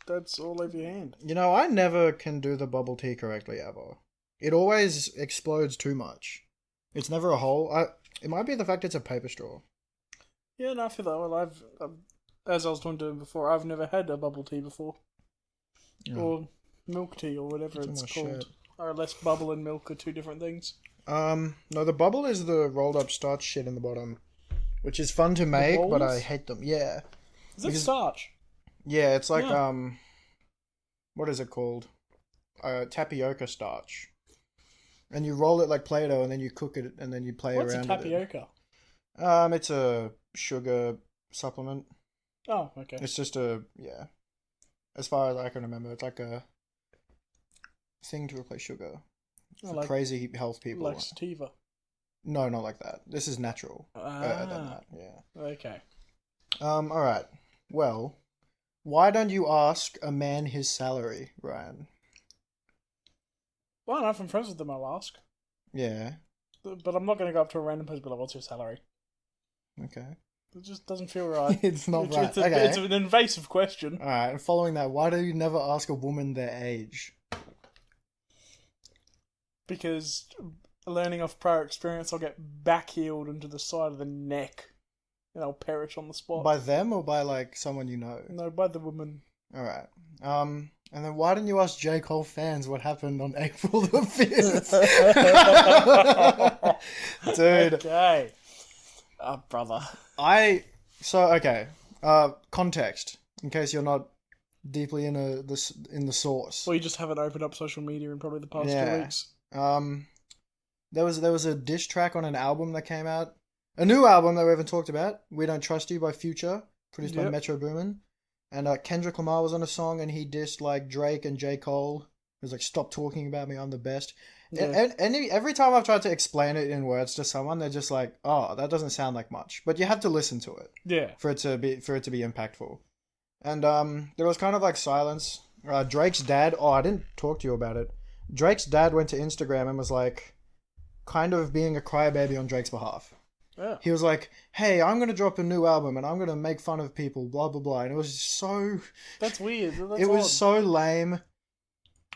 that's all over your hand. You know, I never can do the bubble tea correctly ever. It always explodes too much. It's never a hole. It might be the fact it's a paper straw. Yeah, no, I feel that. Well, as I was talking to him before, I've never had a bubble tea before. Yeah. Or milk tea, or whatever it's called. Or unless bubble and milk are two different things. No, the bubble is the rolled up starch shit in the bottom, which is fun to make, but I hate them. Yeah. Is it starch? Yeah, it's like, what is it called? Tapioca starch. And you roll it like Play-Doh, and then you cook it, and then you play around with it. What's a tapioca? It's a sugar supplement. Oh, okay. It's just as far as I can remember, it's like a thing to replace sugar. For crazy health people. Like sativa? No, not like that. This is natural. Than that, yeah. Okay. Alright. Well, why don't you ask a man his salary, Ryan? Well, if I'm friends with them, I'll ask. Yeah. But I'm not going to go up to a random person and be like, what's your salary? Okay. It just doesn't feel right. It's not right. It's an invasive question. Alright, and following that, why do you never ask a woman their age? Because learning off prior experience, I'll get back-heeled into the side of the neck. And I'll perish on the spot. By them or by, like, someone you know? No, by the woman. Alright. And then why didn't you ask J. Cole fans what happened on April the 5th? Dude. Okay. Oh, brother. Okay. Context, in case you're not deeply in the source. Well, you just haven't opened up social media in probably the past 2 weeks. There was a diss track on an album that came out. A new album that we haven't talked about. We Don't Trust You by Future, produced by Metro Boomin. And Kendrick Lamar was on a song, and he dissed like Drake and J. Cole. He was like, "Stop talking about me, I'm the best." Yeah. And every time I've tried to explain it in words to someone, they're just like, "Oh, that doesn't sound like much." But you have to listen to it, for it to be impactful. And there was kind of like silence. Drake's dad. Oh, I didn't talk to you about it. Drake's dad went to Instagram and was like, kind of being a crybaby on Drake's behalf. Yeah. He was like, "Hey, I'm going to drop a new album and I'm going to make fun of people, blah, blah, blah." And it was so... That's weird. It was so lame.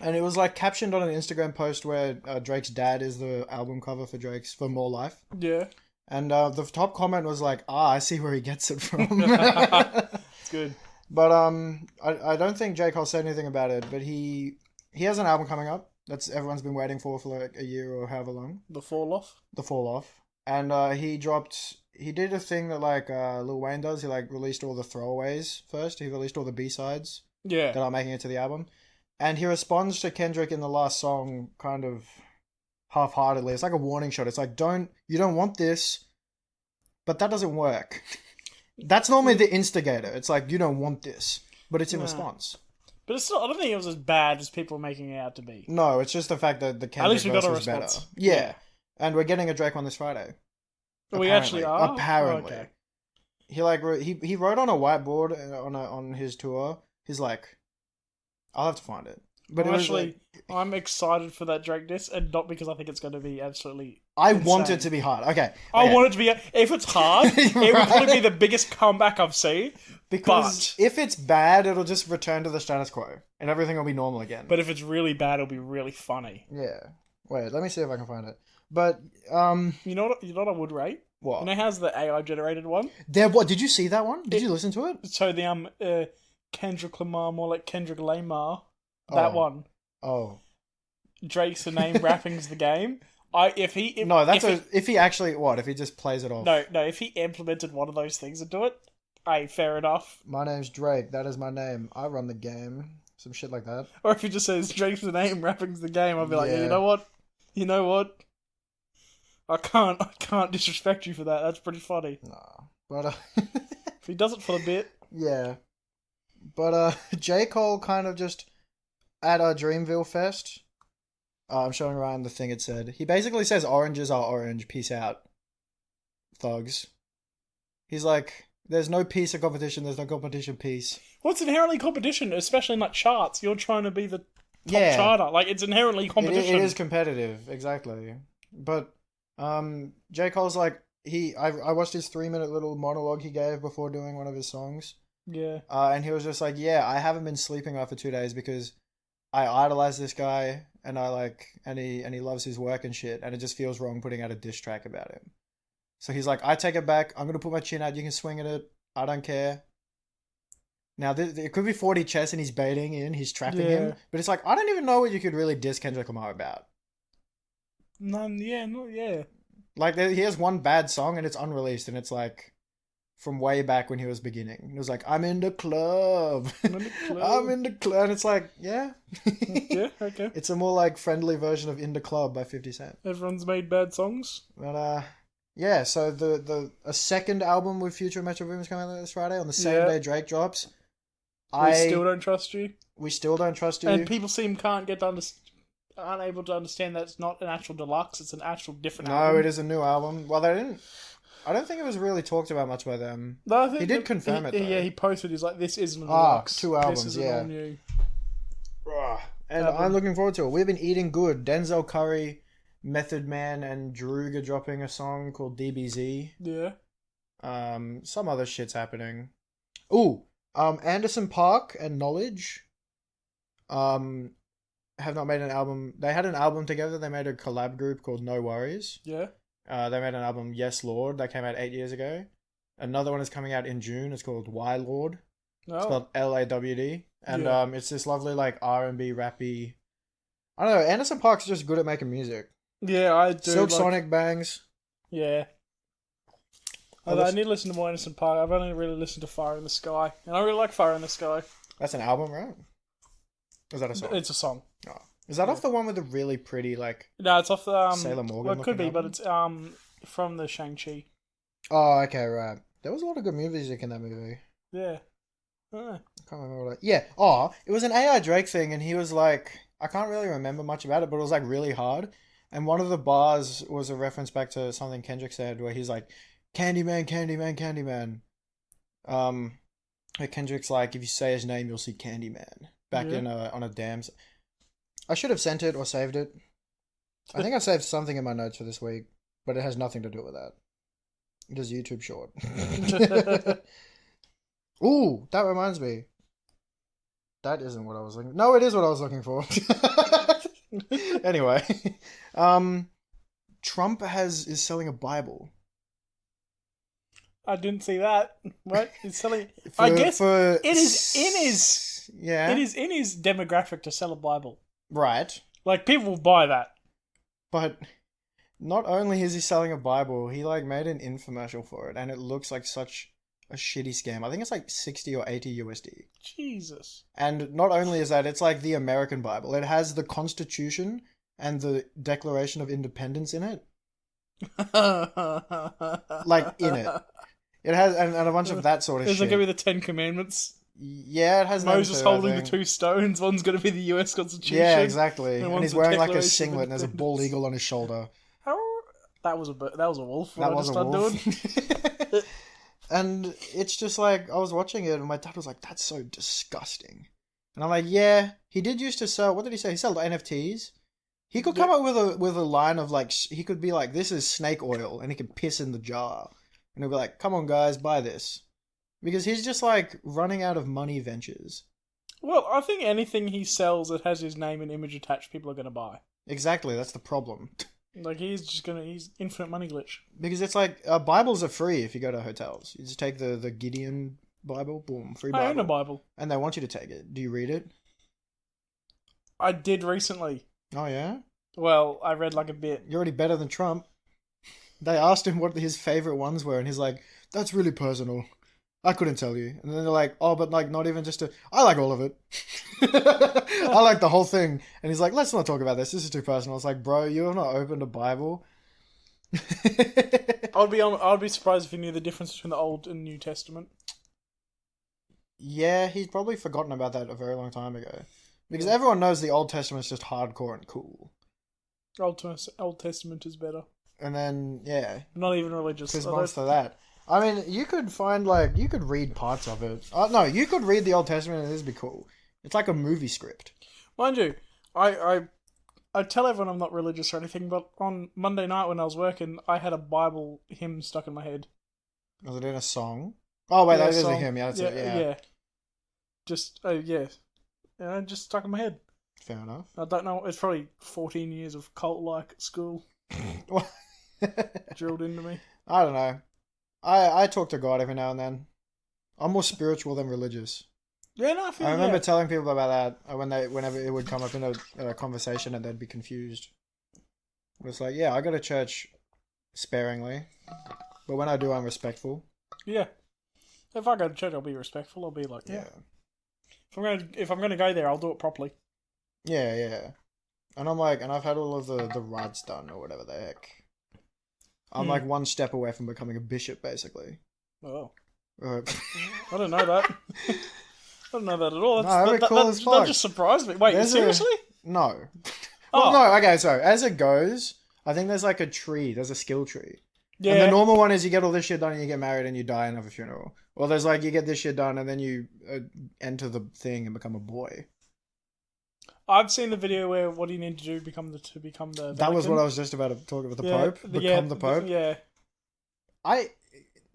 And it was like captioned on an Instagram post where Drake's dad is the album cover for More Life. Yeah. And the top comment was like, I see where he gets it from. It's good. But I don't think J. Cole said anything about it, but he has an album coming up that's everyone's been waiting for like a year or however long. The Fall Off? The Fall Off. And he did a thing that like Lil Wayne does. He like released all the throwaways first. He released all the B-sides that are making it to the album. And he responds to Kendrick in the last song kind of half-heartedly. It's like a warning shot. It's like, you don't want this, but that doesn't work. That's normally the instigator. It's like, you don't want this, but it's in response. But it's not, I don't think it was as bad as people are making it out to be. No, it's just the fact that the Kendrick verse was better. Yeah. And we're getting a Drake one this Friday. We actually are? Apparently. Oh, okay. He like he wrote on a whiteboard on his tour. He's like, I'll have to find it. But I'm excited for that Drake diss, and not because I think it's going to be absolutely I insane. want it to be hard. Okay. I want it to be... If it's hard, it would probably be the biggest comeback I've seen. Because if it's bad, it'll just return to the status quo, and everything will be normal again. But if it's really bad, it'll be really funny. Yeah. Wait, let me see if I can find it. But, You know what I would rate? What? You know how's the AI-generated one? What? Did you see that one? Did you listen to it? So the, Kendrick Lamar, more like Kendrick Lamar. That one. Oh. Drake's the name, rapping's the game. If he just plays it off. No, if he implemented one of those things into it, fair enough. My name's Drake, that is my name. I run the game. Some shit like that. Or if he just says Drake's the name, rapping's the game, I'd be like, you know what? I can't disrespect you for that. That's pretty funny. Nah. But if he does it for the bit. Yeah. But J. Cole kind of just at a Dreamville Fest. I'm showing Ryan the thing it said. He basically says oranges are orange, peace out. Thugs. He's like, there's no peace in competition, there's no competition peace. What's inherently competition, especially in like charts? You're trying to be the top charter. Like, it's inherently competition. It is competitive, exactly. But J. Cole's like, I watched his 3-minute little monologue he gave before doing one of his songs. Yeah. And he was just like, yeah, I haven't been sleeping after 2 days because I idolize this guy and he loves his work and shit, and it just feels wrong putting out a diss track about him. So he's like, I take it back. I'm gonna put my chin out. You can swing at it. I don't care. Now it could be 40 chess and he's baiting in. He's trapping him, but it's like I don't even know what you could really diss Kendrick Lamar about. None. Yeah. No. Yeah. Like he has one bad song and it's unreleased, and it's like from way back when he was beginning. It was like, I'm in the club. I'm in the club. And it's like, yeah. Yeah, okay. It's a more like friendly version of In the Club by 50 Cent. Everyone's made bad songs. But yeah, so a second album with Future Metro Boom is coming out this Friday on the same day Drake drops. We still don't trust you. We still don't trust you. And people aren't able to understand that it's not an actual deluxe, it's an actual different album. No, it is a new album. Well, I don't think it was really talked about much by them. No, I think he did confirm it, though. Yeah, he posted, he's like, this isn't a deluxe. 2 albums, this is all new. And I'm looking forward to it. We've been eating good. Denzel Curry, Method Man, and Droog are dropping a song called DBZ. Yeah. Some other shit's happening. Ooh, Anderson .Paak and Knowledge have not made an album. They had an album together. They made a collab group called No Worries. Yeah. They made an album, Yes Lord, that came out 8 years ago. Another one is coming out in June. It's called Y Lord. It's spelled LAWD. And it's this lovely like R&B rappy. I don't know. Anderson .Paak's just good at making music. Yeah, I do. Silk Sonic bangs. Yeah. I need to listen to more Anderson .Paak. I've only really listened to Fire in the Sky, and I really like Fire in the Sky. That's an album, right? Or is that a song? It's a song. Oh. Is that off the one with the really pretty like? No, it's off the Sailor Morgan. Well, it could be, album? but it's from the Shang-Chi. Oh, okay, right. There was a lot of good music in that movie. Yeah. I can't remember what. Yeah. Oh, it was an AI Drake thing, and he was like, I can't really remember much about it, but it was like really hard. And one of the bars was a reference back to something Kendrick said, where he's like, "Candyman, Candyman, Candyman." Kendrick's like, if you say his name, you'll see Candyman. Back in on a dam. I should have sent it or saved it. I think I saved something in my notes for this week, but it has nothing to do with that. It is YouTube short. Ooh, that reminds me. That isn't what I was looking. No, it is what I was looking for. Anyway, Trump is selling a Bible. I didn't see that. What? He's selling. I guess it is in his. Yeah. It is in his demographic to sell a Bible. Right. Like people will buy that. But not only is he selling a Bible, he like made an infomercial for it, and it looks like such a shitty scam. I think it's like 60 or 80 USD. Jesus. And not only is that, it's like the American Bible. It has the Constitution and the Declaration of Independence in it. Like in it. It has and a bunch of that sort of shit. Is it going to be the 10 Commandments? Yeah, it has Moses holding the 2 stones. One's going to be the US Constitution. Yeah, exactly. And he's wearing like a singlet and there's a Independence. bald eagle on his shoulder. That was a wolf. That was a wolf. Doing. And it's just like, I was watching it and my dad was like, that's so disgusting. And I'm like, yeah, he did used to sell, what did he say? He sold NFTs. He could come up with a line of like, he could be like, this is snake oil, and he could piss in the jar. And he'll be like, come on guys, buy this. Because he's just like running out of money ventures. Well, I think anything he sells that has his name and image attached, people are going to buy. Exactly, that's the problem. Like, he's infinite money glitch. Because it's like, Bibles are free if you go to hotels. You just take the Gideon Bible, boom, free Bible. I own a Bible. And they want you to take it. Do you read it? I did recently. Oh, yeah? Well, I read like a bit. You're already better than Trump. They asked him what his favorite ones were, and he's like, that's really personal. I couldn't tell you. And then they're like, oh, but like not even just I like all of it. I like the whole thing. And he's like, let's not talk about this. This is too personal. It's like, bro, you have not opened a Bible. I'd be surprised if you knew the difference between the Old and New Testament. Yeah, he's probably forgotten about that a very long time ago. Because everyone knows the Old Testament's just hardcore and cool. Old Testament is better. And then, yeah. Not even religious. There's months to that. I mean, you could find, like, you could read parts of it. No, you could read the Old Testament and this would be cool. It's like a movie script. Mind you, I tell everyone I'm not religious or anything, but on Monday night when I was working, I had a Bible hymn stuck in my head. Was it in a song? Oh wait, Yeah, that is a song. hymn. Yeah, that's it. Yeah. Yeah. Just yeah, and it just stuck in my head. Fair enough. I don't know. It's probably 14 years of cult-like school drilled into me. I don't know. I talk to God every now and then. I'm more spiritual than religious. Yeah, no, I remember telling people about that whenever it would come up in a conversation and they'd be confused. It's like, yeah, I go to church sparingly, but when I do, I'm respectful. Yeah. If I go to church, I'll be respectful. I'll be like, yeah. If I'm gonna go there, I'll do it properly. Yeah, yeah. And I'm like, and I've had all of the rites done or whatever the heck. I'm like one step away from becoming a bishop, basically. Oh. I don't know that. I don't know that at all. That just surprised me. Wait, seriously? No. Well, no, okay, so as it goes, I think there's like a tree. There's a skill tree. Yeah. And the normal one is you get all this shit done and you get married and you die and have a funeral. Or there's like you get this shit done and then you enter the thing and become a boy. I've seen the video where what do you need to do to become the Vatican? That was what I was just about to talk about. The Pope? Become the Pope? Yeah.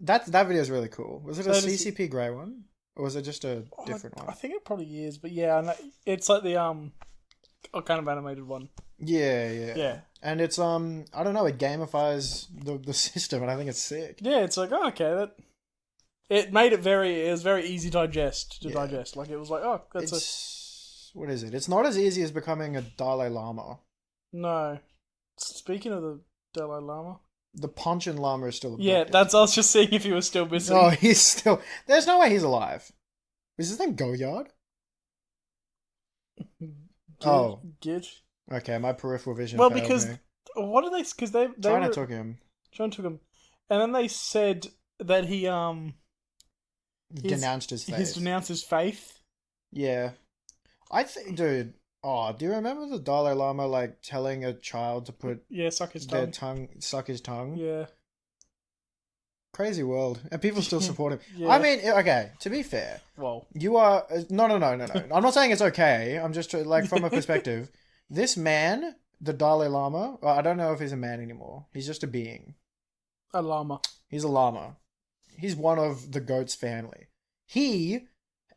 That video is really cool. Was it a CCP Grey one? Or was it just a different one? I think it probably is, but yeah, it's like the kind of animated one. Yeah. And it's I don't know, it gamifies the system and I think it's sick. Yeah, it's like, oh, okay, it made it was very easy to digest. Like it was like, oh, what is it? It's not as easy as becoming a Dalai Lama. No. Speaking of the Dalai Lama, the Pontian Lama is still abducted. Yeah, I was just seeing if he was still missing. Oh, he's still... There's no way he's alive. Is his name Goyard? Gid. Okay, my peripheral vision. Well, because what did they? Because they China took him. China took him, and then they said that he denounced his faith. He's denounced his faith. Yeah, I think, dude. Oh, do you remember the Dalai Lama like telling a child to put suck his tongue? Yeah. Crazy world, and people still support him. Yeah. I mean, okay. To be fair, well, you are no. I'm not saying it's okay. I'm just like from a perspective. This man, the Dalai Lama. Well, I don't know if he's a man anymore. He's just a being. A llama. He's a llama. He's one of the goat's family. He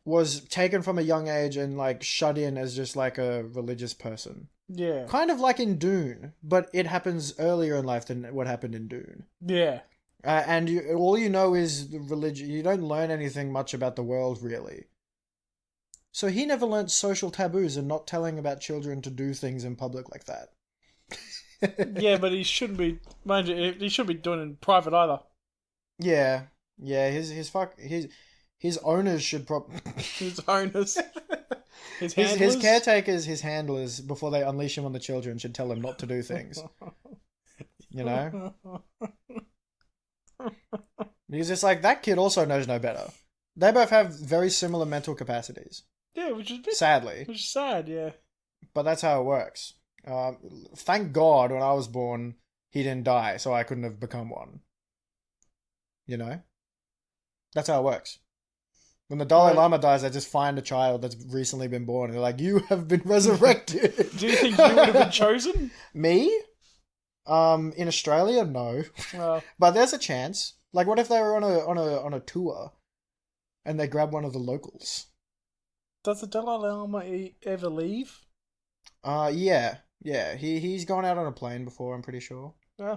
was taken from a young age and like shut in as just like a religious person. Yeah. Kind of like in Dune, but it happens earlier in life than what happened in Dune. Yeah. And all you know is the religion. You don't learn anything much about the world, really. So he never learnt social taboos and not telling about children to do things in public like that. Yeah, but he shouldn't be. Mind you, he shouldn't be doing it in private either. Yeah. His owners should His owners. His caretakers, his handlers, before they unleash him on the children, should tell him not to do things. You know? Because it's like, that kid also knows no better. They both have very similar mental capacities. Yeah, which is sadly. Which is sad, yeah. But that's how it works. Thank God when I was born, he didn't die, so I couldn't have become one. You know? That's how it works. When the Dalai Lama dies, they just find a child that's recently been born, and they're like, you have been resurrected. Do you think you would have been chosen? Me? In Australia, no. But there's a chance. Like, what if they were on a tour, and they grab one of the locals? Does the Dalai Lama ever leave? Yeah. He's gone out on a plane before, I'm pretty sure. Yeah.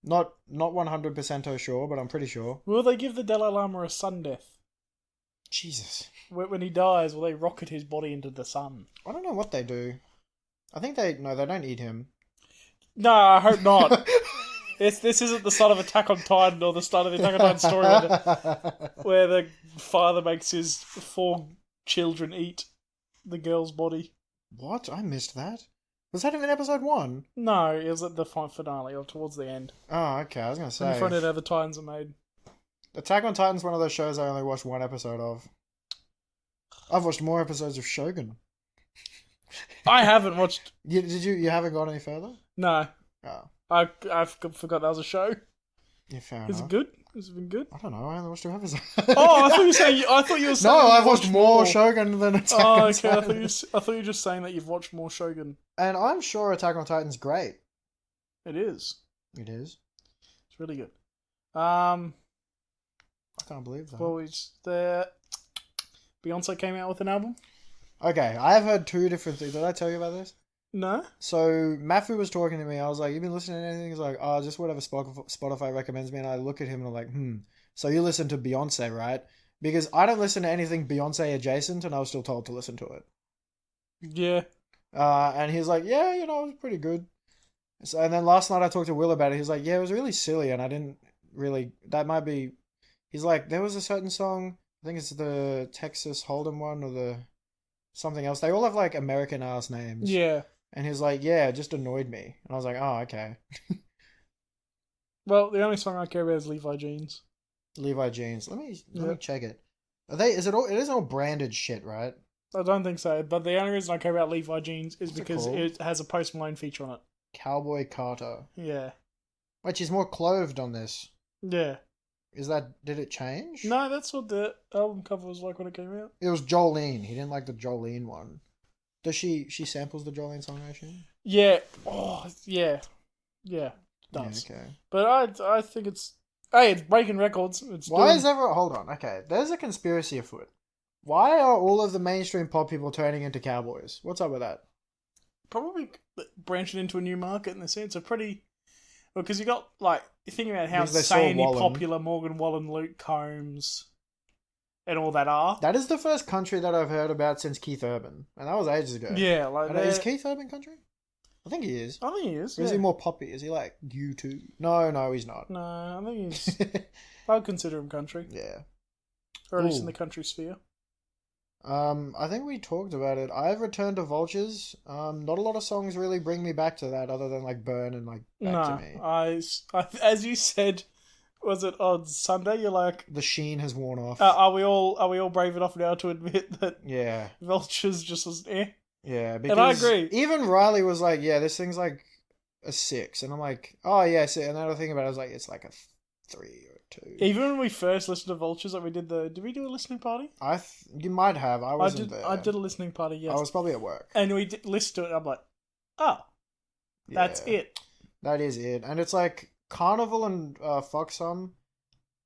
Not 100% sure, but I'm pretty sure. Will they give the Dalai Lama a sun death? Jesus. When he dies, will they rocket his body into the sun? I don't know what they do. I think they don't eat him. No, I hope not. This isn't the start of Attack on Titan or the start of the Attack on Titan story where the father makes his 4 children eat the girl's body. What? I missed that. Was that in episode 1? No, it was at the finale or towards the end. Oh, okay. I was going to say. When you find out how the Titans are made. Attack on Titan's one of those shows I only watched 1 episode of. I've watched more episodes of Shogun. I haven't watched... You haven't gone any further? No. Oh. I forgot that was a show. Yeah, fair enough. Is it good? Has it been good? I don't know. I only watched 2 episodes. Oh, I thought you were saying. No, I've watched more Shogun than Attack on Titan. I thought you were just saying that you've watched more Shogun. And I'm sure Attack on Titan's great. It is. It is. It's really good. I can't believe that. Well, Beyonce came out with an album. Okay, I have heard two different things. Did I tell you about this? No. So Matthew was talking to me. I was like, "You been listening to anything?" He's like, "Oh, just whatever Spotify recommends me." And I look at him and I'm like, So you listen to Beyonce, right? Because I don't listen to anything Beyonce adjacent, and I was still told to listen to it. Yeah. And he's like, "Yeah, it was pretty good." So, and then last night I talked to Will about it. He's like, "Yeah, it was really silly, and I didn't really. That might be." He's like, "There was a certain song. I think it's the Texas Hold'em one or the something else. They all have like American ass names." Yeah. And he's like, "Yeah, it just annoyed me." And I was like, "Oh, okay." Well, the only song I care about is Levi Jeans. Levi Jeans. Let me check it. Are they? Is it all? It isn't all branded shit, right? I don't think so. But the only reason I care about Levi Jeans is What's it because called? it has a Post Malone feature on it. Cowboy Carter. Yeah. Wait, she's more clothed on this. Yeah. Did it change? No, that's what the album cover was like when it came out. It was Jolene. He didn't like the Jolene one. Does she samples the Jolene song, I assume? Yeah. Oh, yeah. Yeah. Does. Yeah, okay. But I think it's breaking records. Hold on, okay. There's a conspiracy afoot. Why are all of the mainstream pop people turning into cowboys? What's up with that? Probably branching into a new market in the sense of pretty... Well, because you got, like, you think about how insanely popular Morgan Wallen, Luke Combs, and all that are. That is the first country that I've heard about since Keith Urban. And that was ages ago. Yeah, like... Is Keith Urban country? I think he is. I think he is, Or is he more poppy? Is he like U2? No, he's not. No, I think he's... I would consider him country. Yeah. Or at least in the country sphere. I think we talked about it. I've returned to Vultures. Not a lot of songs really bring me back to that, other than like Burn and like Back to Me. I, as you said, was it on Sunday? You're like, the sheen has worn off. Are we all brave enough now to admit that? Yeah, Vultures just was Yeah, because and I agree. Even Riley was like, "Yeah, this thing's like a 6," and I'm like, "Oh yes." And then I think about it, I was like, "It's like a 3 or 2." Even when we first listened to Vultures, like did we do a listening party? You might have. I wasn't there. I did a listening party. Yes, I was probably at work, and we listened to it. And I'm like, oh, that's it. That is it, and it's like Carnival and Foxhum.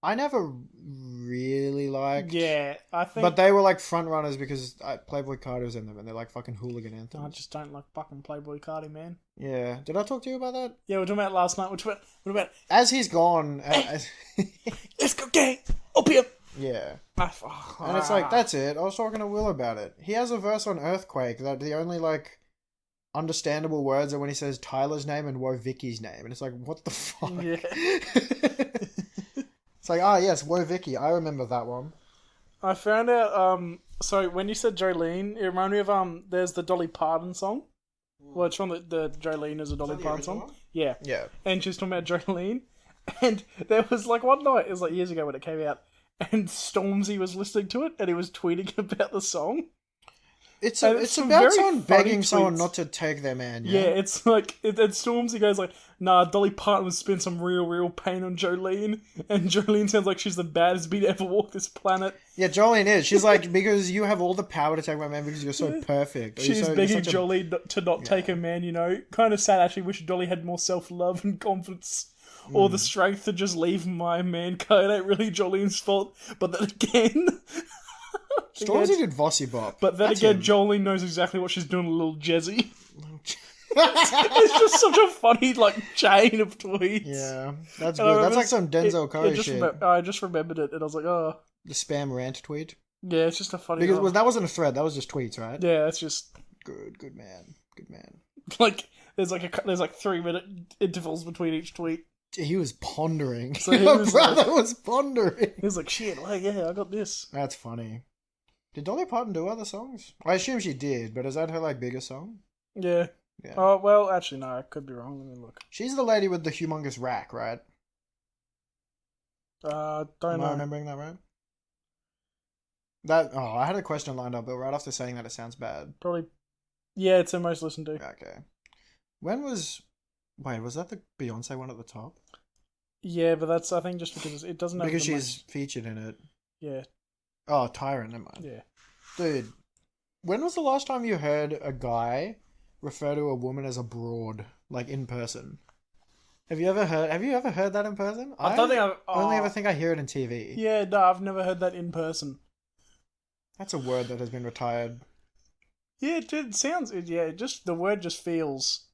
I never really liked. Yeah, I think. But they were like front runners because Playboy Cardi was in them, and they're like fucking hooligan anthems. I just don't like fucking Playboy Cardi, man. Yeah, did I talk to you about that? Yeah, we were talking about last night. What about? As he's gone, Let's go, gang. Opium. Yeah, and it's like that's it. I was talking to Will about it. He has a verse on Earthquake that the only like understandable words are when he says Tyler's name and Woe Vicky's name, and it's like, what the fuck? Yeah. It's like, yes, Woe Vicky. I remember that one. I found out. So when you said Jolene, it reminded me of there's the Dolly Parton song. Well, it's from the Jolene is a Dolly Parton song. One? Yeah. Yeah. And she's talking about Jolene, and there was like one night, it was like years ago when it came out, and Stormzy was listening to it, and he was tweeting about the song. It's about someone begging someone not to take their man. Yeah, it's like and Stormzy goes like, "Nah, Dolly Parton was spending some real pain on Jolene, and Jolene sounds like she's the baddest bee to ever walk this planet." Yeah, Jolene is. She's like, because you have all the power to take my man because you're so perfect. She's begging Jolene to not take her man. You know, kind of sad. Actually, wish Dolly had more self-love and confidence. Or the strength to just leave my man. It ain't really Jolene's fault. But then again. Stormzy did Vossi Bop. But then again, Jolene knows exactly what she's doing, a little jazzy. It's just such a funny, like, chain of tweets. Yeah, that's good. That's like some Denzel Curry shit. I just remembered it, and I was like, oh. The spam rant tweet? Yeah, it's just a funny... Because that wasn't a thread, that was just tweets, right? Yeah, it's just... Good man. Like, there's like 3-minute intervals between each tweet. He was pondering. So Your brother was pondering. He was like, shit, like, yeah, I got this. That's funny. Did Dolly Parton do other songs? I assume she did, but is that her, like, biggest song? Yeah. Oh, well, actually, no, I could be wrong. Let me look. She's the lady with the humongous rack, right? Don't know. Am I know. remembering that right? I had a question lined up, but right after saying that, it sounds bad. Probably. Yeah, it's her most listened to. Okay. Was that the Beyonce one at the top? Yeah, but that's, I think, just because it doesn't have because she's featured in it. Yeah. Oh, Tyrant, never mind. Yeah. Dude, when was the last time you heard a guy refer to a woman as a broad, like in person? Have you ever heard that in person? I don't think I've only ever think I hear it in TV. Yeah, no, I've never heard that in person. That's a word that has been retired. Yeah, it sounds. Yeah, just the word just feels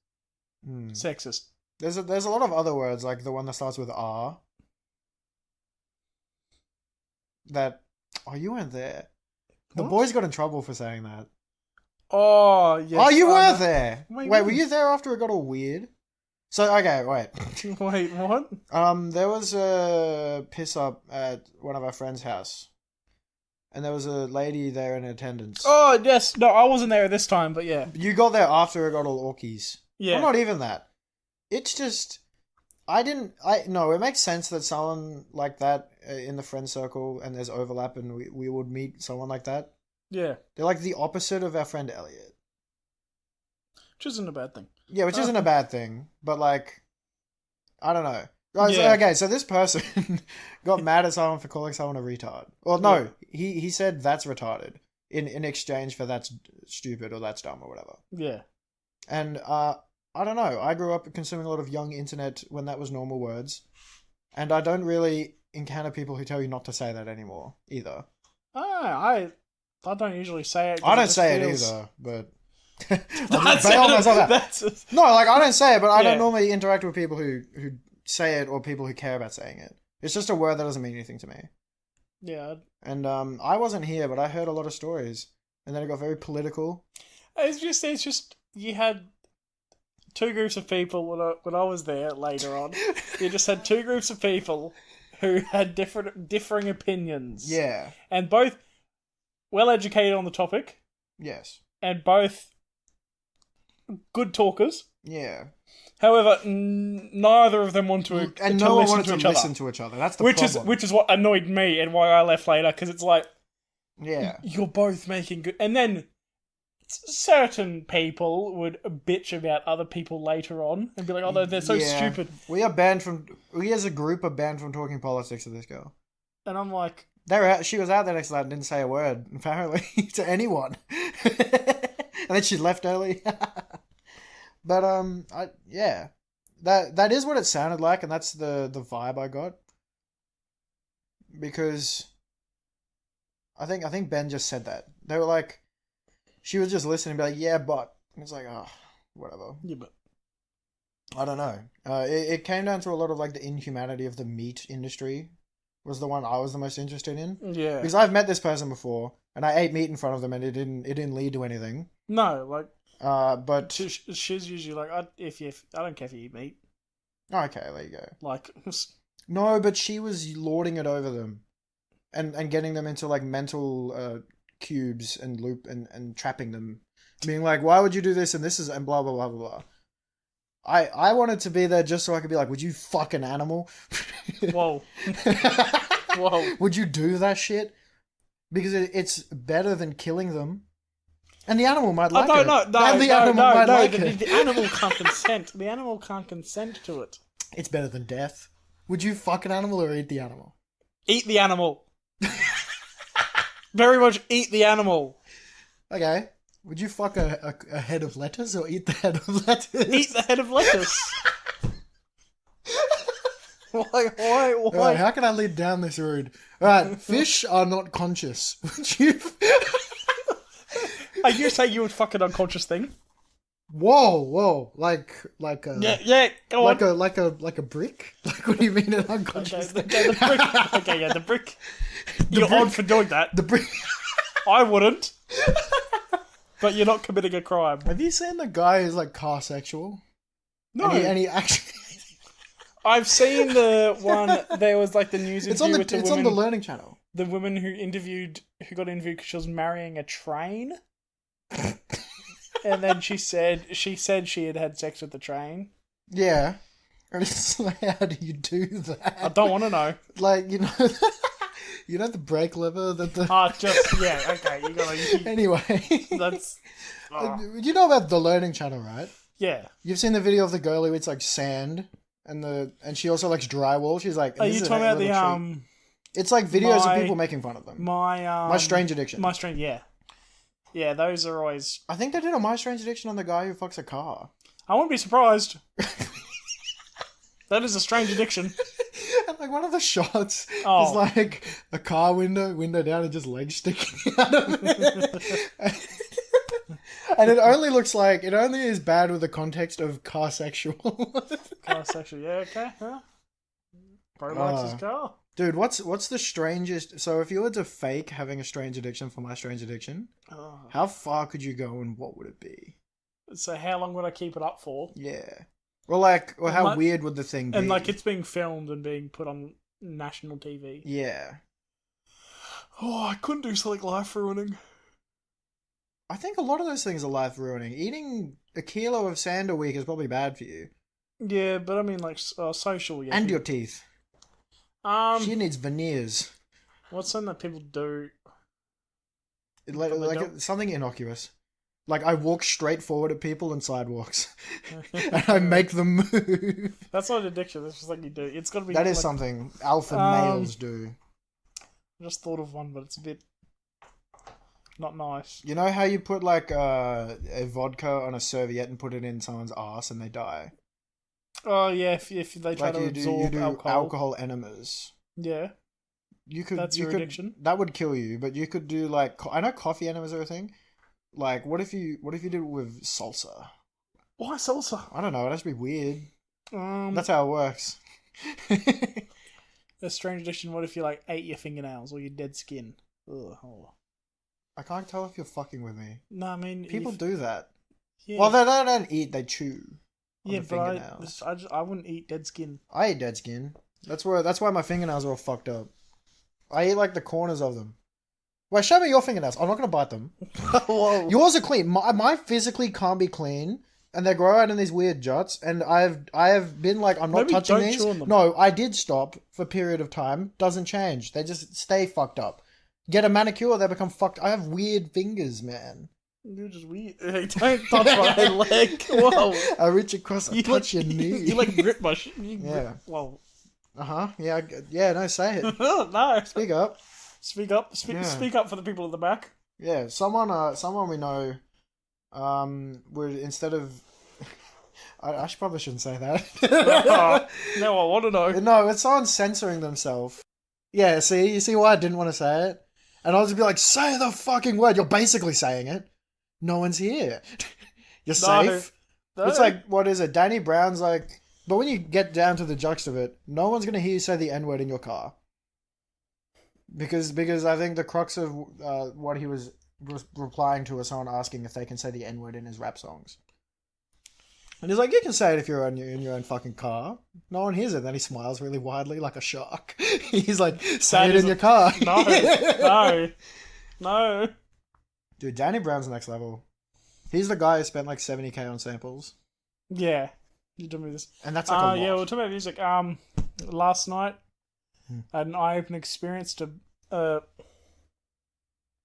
sexist. There's a lot of other words like the one that starts with R. That you weren't there. The What? boys got in trouble for saying that. Oh yes. Oh, you were there. Wait, Wait, were you there after it got all weird? So okay, wait. Wait, what? There was a piss up at one of our friends' house, and there was a lady there in attendance. Oh yes, no, I wasn't there this time, but yeah, You got there after it got all orkies. yeah, Well, not even that. It's just no, it makes sense that someone like that in the friend circle and there's overlap and we would meet someone like that. yeah, They're like the opposite of our friend Elliot. which isn't a bad thing. Yeah, which isn't a bad thing, but like, I don't know. Right, Yeah. okay, so this person got mad at someone for calling someone a retard. Well, no, he said that's retarded in exchange for that's stupid or that's dumb or whatever. Yeah, And I don't know. I grew up consuming a lot of young internet when that was normal words, and I don't really encounter people who tell you not to say that anymore either. I don't usually say it. 'cause I don't just say feels- it either, but That's bail on myself out. That's No, like I don't say it, but I Yeah. don't normally interact with people who say it or people who care about saying it. It's just a word that doesn't mean anything to me. yeah. And I wasn't here, but I heard a lot of stories, and then it got very political. It's just you had two groups of people when I was there later on. You just had two groups of people who had differing opinions. Yeah. And both well educated on the topic, Yes. and both good talkers. Yeah. However, neither of them want to And to no one listen wanted to to each listen other, to each other. That's the which problem. is what annoyed me and why I left later, because it's like Yeah. you're both making good, and then certain people would bitch about other people later on and be like, "Oh, they're so Yeah. stupid," We as a group are banned from talking politics to this girl. and I'm like, She was out there next night and didn't say a word, apparently, to anyone. And then she left early. But that is what it sounded like, and that's the vibe I got. Because I think Ben just said that. They were like, she was just listening and be like, yeah, but. And it's like, oh, whatever. "Yeah, but I don't know. It came down to a lot of like the inhumanity of the meat industry was the one I was the most interested in. yeah, Because I've met this person before, and I ate meat in front of them, and it didn't lead to anything. no, like But she's usually like, I don't care if you eat meat, okay, there you go. like." No, but she was lording it over them, and getting them into like mental cubes and loop and trapping them, being like, why would you do this and this is and blah blah blah blah blah. I wanted to be there just so I could be like, would you fucking animal? Whoa. Whoa. Would you do that shit? Because it's better than killing them. And the animal might like it. No, And the animal might like it. the animal can't consent. The animal can't consent to it. It's better than death. Would you fuck an animal or eat the animal? Eat the animal. Very much eat the animal. Okay. Would you fuck a head of lettuce or eat the head of lettuce? Eat the head of lettuce. Why? Alright, how can I lead down this road? Alright, fish are not conscious. Would you... Are you saying you would fuck an unconscious thing? Whoa, like a Yeah, go on. like a brick? Like what do you mean an unconscious thing? The brick. Okay, yeah, the brick. You're brick. on for doing that. The brick. I wouldn't. But you're not committing a crime. Have you seen the guy who's like car sexual? No. And he actually I've seen the one. There was like the news interview with the it's woman. on the Learning Channel. The woman who got interviewed because she was marrying a train, and then she said she had sex with the train. Yeah. And it's like, how do you do that? I don't want to know. Like, you know, you know the brake lever that the... Okay, you gotta... Anyway. That's... You know about the Learning Channel, right? Yeah. You've seen the video of the girl who eats like sand and she also likes drywall. She's like... Are you talking about the... It's like videos of people making fun of them. My Strange Addiction. My Strange... Yeah. Yeah, those are always... I think they did a My Strange Addiction on the guy who fucks a car. I wouldn't be surprised. Yeah. That is a strange addiction. And like one of the shots Oh. is like a car window down, and just legs sticking out of it. And it only is bad with the context of car sexual. Car sexual. Yeah, okay. Huh? Bro likes his car. Dude, what's the strangest? So if you were to fake having a strange addiction for my strange addiction, how far could you go and what would it be? So how long would I keep it up for? Yeah. Or how weird would the thing be? And like it's being filmed and being put on national TV. Yeah. Oh, I couldn't do something life ruining. I think a lot of those things are life ruining. Eating a kilo of sand a week is probably bad for you. Yeah, but I mean like social. Yeah. And your teeth. She needs veneers. What's something that people do? Like something innocuous. Like I walk straight forward at people and sidewalks, and I make them move. That's not an addiction. That's just like you do. It's got to be. That is something alpha males do. I just thought of one, but it's a bit not nice. You know how you put like a vodka on a serviette and put it in someone's ass and they die? Oh yeah, if they try to absorb alcohol enemas. Yeah, That's your addiction. That would kill you, but you could do like I know coffee enemas are a thing. Like what if you did it with salsa? Why salsa? I don't know. It'd just be weird. That's how it works. A strange addiction. What if you like ate your fingernails or your dead skin? Ugh. Oh. I can't tell if you're fucking with me. No, I mean people do that. Yeah. Well, they don't eat; they chew. Yeah, but I wouldn't eat dead skin. I eat dead skin. That's why my fingernails are all fucked up. I eat like the corners of them. Wait, show me your fingernails. I'm not gonna bite them. Whoa. Yours are clean. My physically can't be clean, and they grow out in these weird juts. And I have been like, I'm not Maybe touching don't these. chew on them. No, I did stop for a period of time. Doesn't change. They just stay fucked up. Get a manicure, they become fucked. I have weird fingers, man. You're just weird. Hey, don't touch my leg. Whoa. I reach across, I touch your knee. You like grip my yeah. Whoa. Yeah. Yeah. No, say it. No. Speak up. Speak up. Speak up for the people at the back. Yeah. Someone we know. Would instead of. I probably shouldn't say that. No, I want to know. No, it's someone censoring themselves. Yeah. See, you see why I didn't want to say it, and I'll just be like, say the fucking word. You're basically saying it. No one's here. You're safe. No. It's like, what is it? Danny Brown's like, but when you get down to the juxt of it, no one's gonna hear you say the N-word in your car. Because I think the crux of what he was replying to was someone asking if they can say the N-word in his rap songs. And he's like, you can say it if you're in your own fucking car. No one hears it. Then he smiles really widely like a shark. He's like, say it in your car. No. Dude, Danny Brown's next level. He's the guy who spent like 70k on samples. Yeah. You told me this. And that's like a lot. Yeah, we'll talk about music. Last night, I had an eye-opening experience to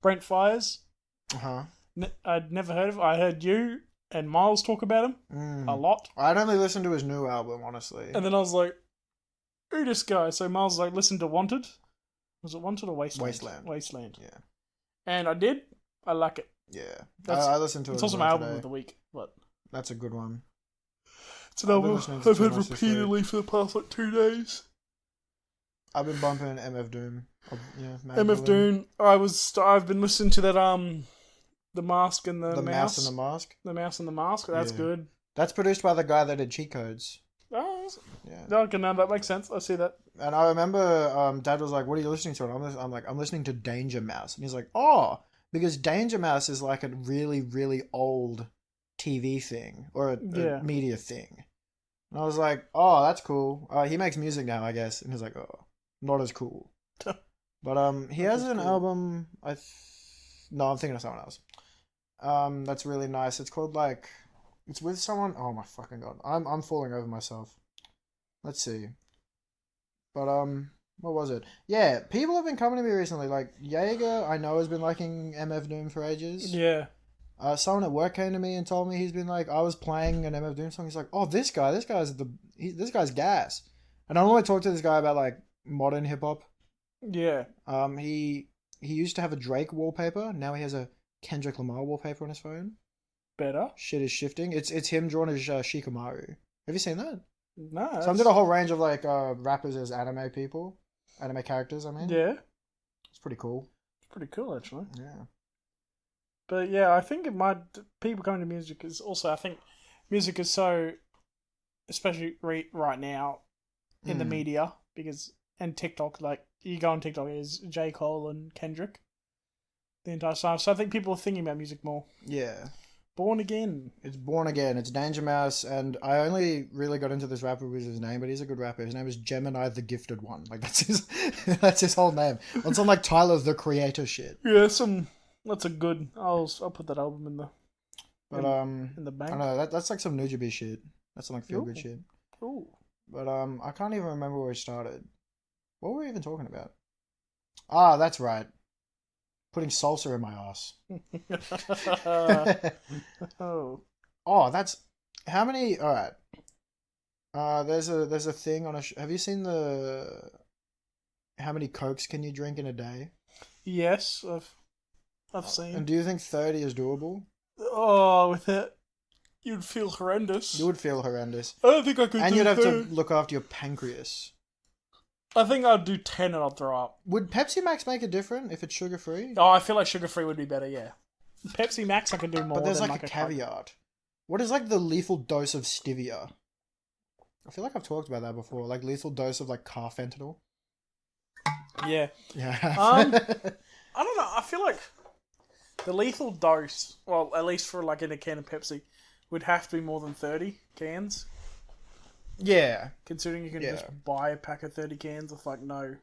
Brent Fires. Uh-huh. I'd never heard of it. I heard you and Miles talk about him a lot. I'd only listened to his new album, honestly. And then I was like, who this guy? So Miles was like, listen to Wanted. Was it Wanted or Wasteland? Wasteland. Yeah. And I did. I like it. Yeah. I listened to it. It's also my album of the week, but that's a good one. It's an album I've heard repeatedly for the past like 2 days. I've been bumping MF Doom. Yeah, MF Doom. I've been listening to that The Mask and the Mouse. And the Mask. The Mouse and the Mask. That's good. That's produced by the guy that did Cheat Codes. Oh, yeah. Okay, now that makes sense. I see that. And I remember Dad was like, "What are you listening to?" And I'm like, "I'm listening to Danger Mouse." And he's like, "Oh, because Danger Mouse is like a really, really old TV thing or a media thing." And I was like, "Oh, that's cool. He makes music now, I guess." And he's like, "Oh, not as cool." But he has an album. No, I'm thinking of someone else. That's really nice. It's called like, it's with someone. Oh my fucking god, I'm falling over myself. Let's see. But what was it? Yeah, people have been coming to me recently. Like Jaeger, I know has been liking MF Doom for ages. Yeah. Someone at work came to me and told me he's been like, I was playing an MF Doom song. He's like, oh, this guy's gas. And I normally talk to this guy about like modern hip hop. Yeah. He used to have a Drake wallpaper. Now he has a Kendrick Lamar wallpaper on his phone. Better. Shit is shifting. It's him drawn as Shikamaru. Have you seen that? No. Some did a whole range of like rappers as anime people, anime characters. I mean, Yeah, it's pretty cool. it's pretty cool actually. Yeah. But yeah, I think people coming to music is also, I think music is so, especially right now in the media, and TikTok, like you go on TikTok, is J. Cole and Kendrick the entire time. So I think people are thinking about music more. Yeah. Born Again. It's Born Again. It's Danger Mouse, and I only really got into this rapper with his name, but he's a good rapper. His name is Gemini the Gifted One. Like that's his, that's his whole name. On some like Tyler the Creator shit. Yeah, that's a good. I'll put that album in the. But in the bank. I don't know that's like some Nujabee shit. That's some like feel good shit. Ooh. But I can't even remember where we started. What were we even talking about? Ah, that's right. Putting salsa in my ass. Oh. Oh, that's how many? All right. There's a thing on a. Have you seen the? How many Cokes can you drink in a day? Yes, I've seen. And do you think 30 is doable? Oh, with it, you'd feel horrendous. You would feel horrendous. I don't think I could. And do you'd have that. to look after your pancreas. I think I'd do 10 and I'd throw up. Would Pepsi Max make it different if it's sugar free? Oh, I feel like sugar free would be better. Yeah, Pepsi Max I can do more. But there's than like a Coke. caveat. What is like the lethal dose of stevia? I feel like I've talked about that before. Like lethal dose of like carfentanil. Yeah. Yeah. I don't know. I feel like the lethal dose, well, at least for like in a can of Pepsi, would have to be more than 30 cans. Yeah. Considering you can just buy a pack of 30 cans with like no.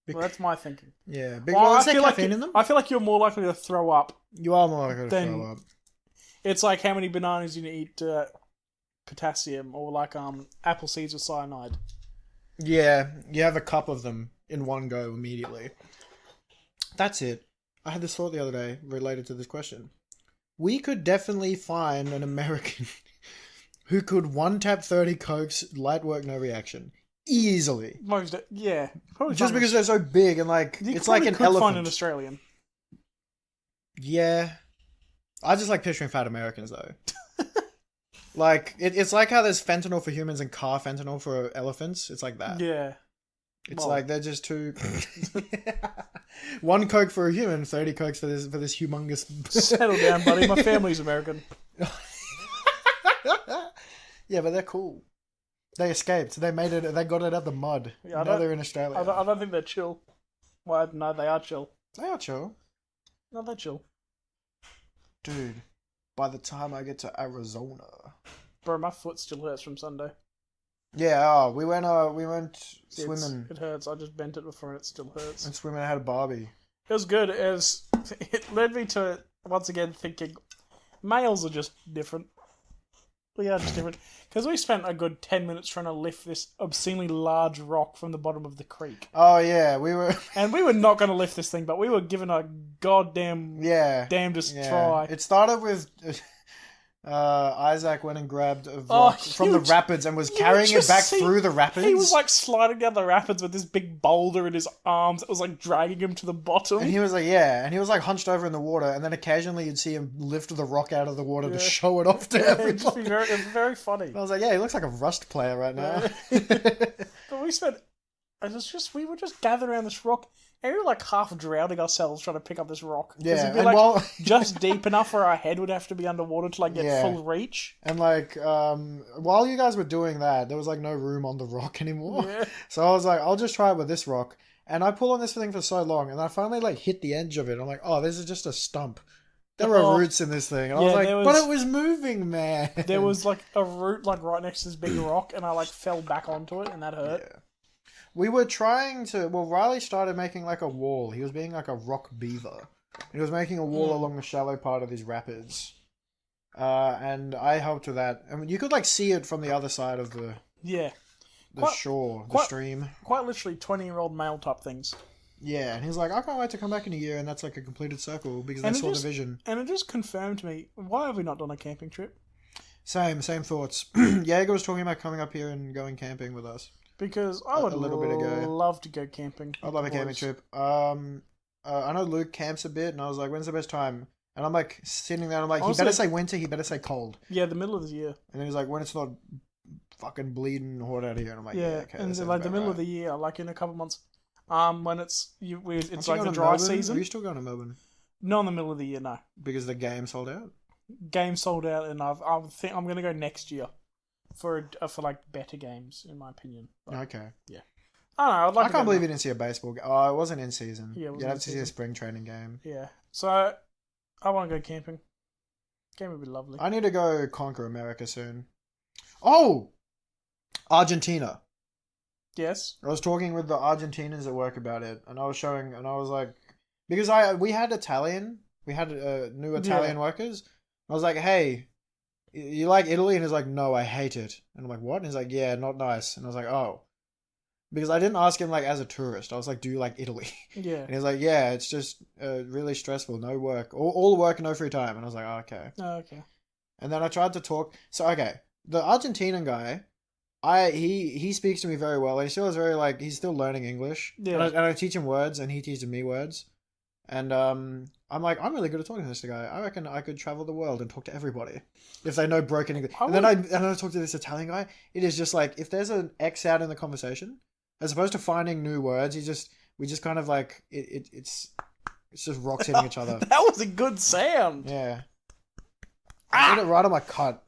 Well, that's my thinking. Yeah. Well, Is there caffeine in them? I feel like you're more likely to throw up. You are more likely to Then- throw up. It's like how many bananas you eat potassium, or like apple seeds with cyanide. Yeah. You have a cup of them in one go immediately. That's it. I had this thought the other day related to this question. We could definitely find an American who could one tap 30 Cokes, light work, no reaction. Easily. Yeah. Probably Just because they're so big and like, it's like an elephant. Find an Australian. Yeah. I just like picturing fat Americans though. Like, it's like how there's fentanyl for humans and car fentanyl for elephants. It's like that. Yeah. It's like they're just two. One Coke for a human, 30 Cokes for this humongous. Settle down, buddy. My family's American. Yeah, but they're cool. They escaped. They made it. They got it out the mud. Yeah, now they're in Australia. I don't think they're chill. Well, no, they are chill. They are chill. No, they're chill. Dude, by the time I get to Arizona. Bro, my foot still hurts from Sunday. Yeah, we went swimming. It hurts. I just bent it before and it still hurts. And swimming, I had a Barbie. It was good. It led me to, once again, thinking males are just different. We are just different. Because we spent a good 10 minutes trying to lift this obscenely large rock from the bottom of the creek. Oh, yeah, we were... And we were not going to lift this thing, but we were given a goddamn damnedest try. It started with... Isaac went and grabbed a rock from the rapids and was carrying it back through the rapids. He was like sliding down the rapids with this big boulder in his arms that was like dragging him to the bottom. And he was like hunched over in the water, and then occasionally you'd see him lift the rock out of the water to show it off to everybody. It was very funny. I was like, yeah, he looks like a Rust player right now. But we were just gathered around this rock. And we were like half drowning ourselves trying to pick up this rock. Yeah, it'd be just deep enough where our head would have to be underwater to like get full reach. And like, while you guys were doing that, there was like no room on the rock anymore. Yeah. So I was like, I'll just try it with this rock. And I pull on this thing for so long, and I finally like hit the edge of it. I'm like, oh, this is just a stump. There were roots in this thing. And I was like, but it was moving, man. There was like a root like right next to this big rock, and I like fell back onto it, and that hurt. Yeah. We were trying to... Well, Riley started making like a wall. He was being like a rock beaver. He was making a wall along the shallow part of these rapids. And I helped with that. I mean, you could like see it from the other side of the shore, the stream. Quite literally 20-year-old male type things. Yeah, and he's like, I can't wait to come back in a year, and that's like a completed circle because they saw the vision. And it just confirmed to me, why have we not done a camping trip? Same thoughts. Jaeger was talking about coming up here and going camping with us. Because I would love to go camping. I'd love a camping trip. I know Luke camps a bit, and I was like, when's the best time? And I'm like sitting there, and I'm like, he better say winter, he better say cold. Yeah, the middle of the year. And then he's like, when it's not fucking bleeding horde out here. And I'm like, Yeah, okay. and that sounds like the about middle of right. the year, like in a couple months, when it's Aren't it's you like going the to dry Melbourne? season. Are you still going to Melbourne? Not in the middle of the year, no. Because the game sold out? Game sold out, and I'm gonna go next year for like better games, in my opinion. But, Okay. yeah. I don't know. I'd like. I can't believe you didn't see a baseball game. Oh, it wasn't in season. Yeah, it You'd wasn't have in to see a season. spring training game. Yeah. So I want to go camping. Game would be lovely. I need to go conquer America soon. Oh! Argentina. Yes. I was talking with the Argentinians at work about it, and I was showing, and I was like, because we had new Italian workers. I was like, hey, you like Italy? And he's like, no, I hate it. And I'm like, what? And he's like, yeah, not nice. And I was like, oh. Because I didn't ask him like as a tourist. I was like, do you like Italy? Yeah. And he's like, yeah, it's just really stressful. No work. All work, no free time. And I was like, oh, okay. Oh, okay. And then I tried to talk. So, okay. The Argentinian guy, he speaks to me very well. He still is very like, he's still learning English. Yeah. And I teach him words and he teaches me words. And I'm like, I'm really good at talking to this guy. I reckon I could travel the world and talk to everybody if they know broken English. And then I talk to this Italian guy. It is just like, if there's an X out in the conversation, as opposed to finding new words, we just kind of like it's just rocks hitting each other. That was a good sound. Yeah, I did it right on my cut.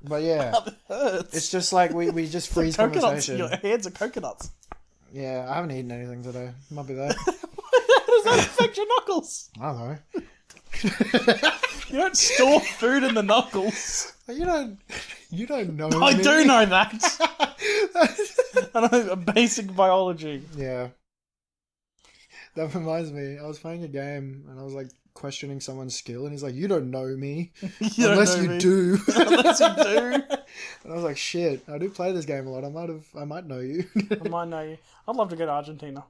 But yeah, That hurts. it's just like we just freeze Coconuts. conversation. Your hands are coconuts. Yeah, I haven't eaten anything today. Might be that. How does that affect your knuckles? I don't know. You don't store food in the knuckles. You don't know. I me. do know that. I know basic biology. Yeah. That reminds me, I was playing a game and I was like questioning someone's skill and he's like, you don't know me. Unless you do. Unless you do. And I was like, shit, I do play this game a lot. I might know you. I might know you. I'd love to go to Argentina.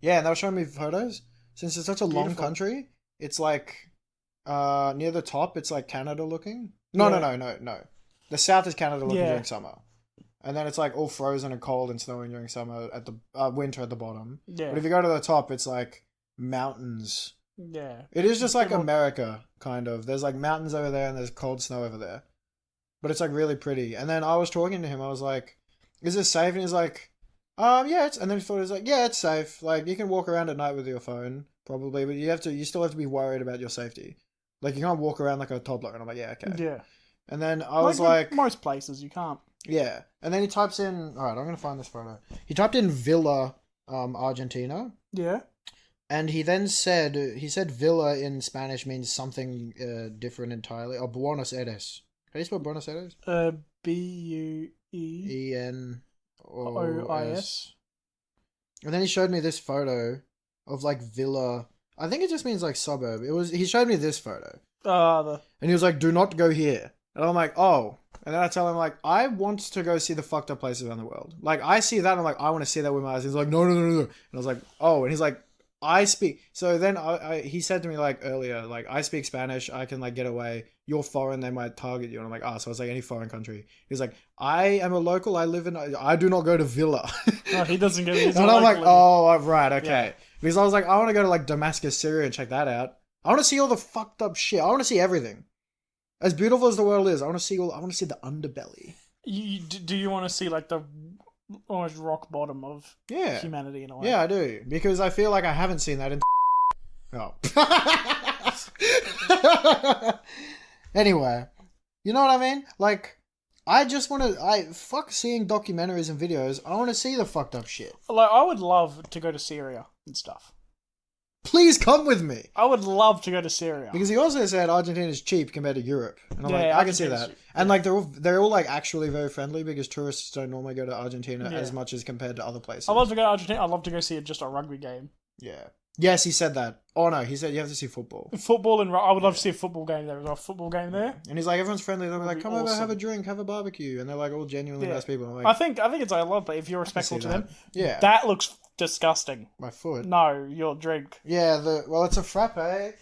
Yeah, and they were showing me photos. Since it's such a long Beautiful. country, it's like near the top it's like Canada looking. No. The south is Canada looking during summer. And then it's like all frozen and cold and snowing during summer at the winter at the bottom. Yeah. But if you go to the top, it's like mountains. Yeah. It is just like Little- America, kind of. There's like mountains over there and there's cold snow over there. But it's like really pretty. And then I was talking to him, I was like, is this safe? And he's like, yeah, it's, and then he thought, he was like, yeah, it's safe. Like, you can walk around at night with your phone, probably, but you still have to be worried about your safety. Like, you can't walk around like a toddler. And I'm like, yeah, okay. Yeah. And then I was like, most places you can't. yeah. And then he types in, all right, I'm going to find this photo. He typed in Villa, Argentina. Yeah. And he then said Villa in Spanish means something different entirely. Or Buenos Aires. How do you spell Buenos Aires? Bueois. And then he showed me this photo of like Villa. I think it just means like suburb. He showed me this photo. And he was like, do not go here. And I'm like, oh. And then I tell him like, I want to go see the fucked up places around the world. Like I see that and I'm like, I want to see that with my eyes. He's like, no. And I was like, oh. And he's like, I speak. So then he said to me like earlier, like I speak Spanish. I can like get away. You're foreign. They might target you. And I'm like, so it's like any foreign country. He's like, I am a local. I do not go to Villa. Oh, he doesn't go. And I'm like, oh, right. Okay. Yeah. Because I was like, I want to go to like Damascus, Syria and check that out. I want to see all the fucked up shit. I want to see everything. As beautiful as the world is, I want to see the underbelly. Do you want to see like the almost rock bottom of Yeah. humanity in a way? Yeah, I do. Because I feel like I haven't seen that in Oh. Anyway, you know what I mean? Like, I just want to... fuck seeing documentaries and videos. I want to see the fucked up shit. Like, I would love to go to Syria and stuff. Please come with me. I would love to go to Syria. Because he also said Argentina is cheap compared to Europe. And I'm Yeah, like, I can see Argentina's that. cheap. And like, they're all like actually very friendly because tourists don't normally go to Argentina Yeah. as much as compared to other places. I'd love to go to Argentina. I'd love to go see just a rugby game. Yeah. Yes, he said that. Oh no, he said you have to see football. Football and I would love to see a football game there. Is there a football game there? And he's like, everyone's friendly. They'll be like, be come over, awesome. have a drink, have a barbecue. And they're like all genuinely Yeah. nice people. I'm I like, think it's a lot, but if you're respectful to them, yeah. that looks disgusting. My foot. No, your drink. Yeah, it's a frappe.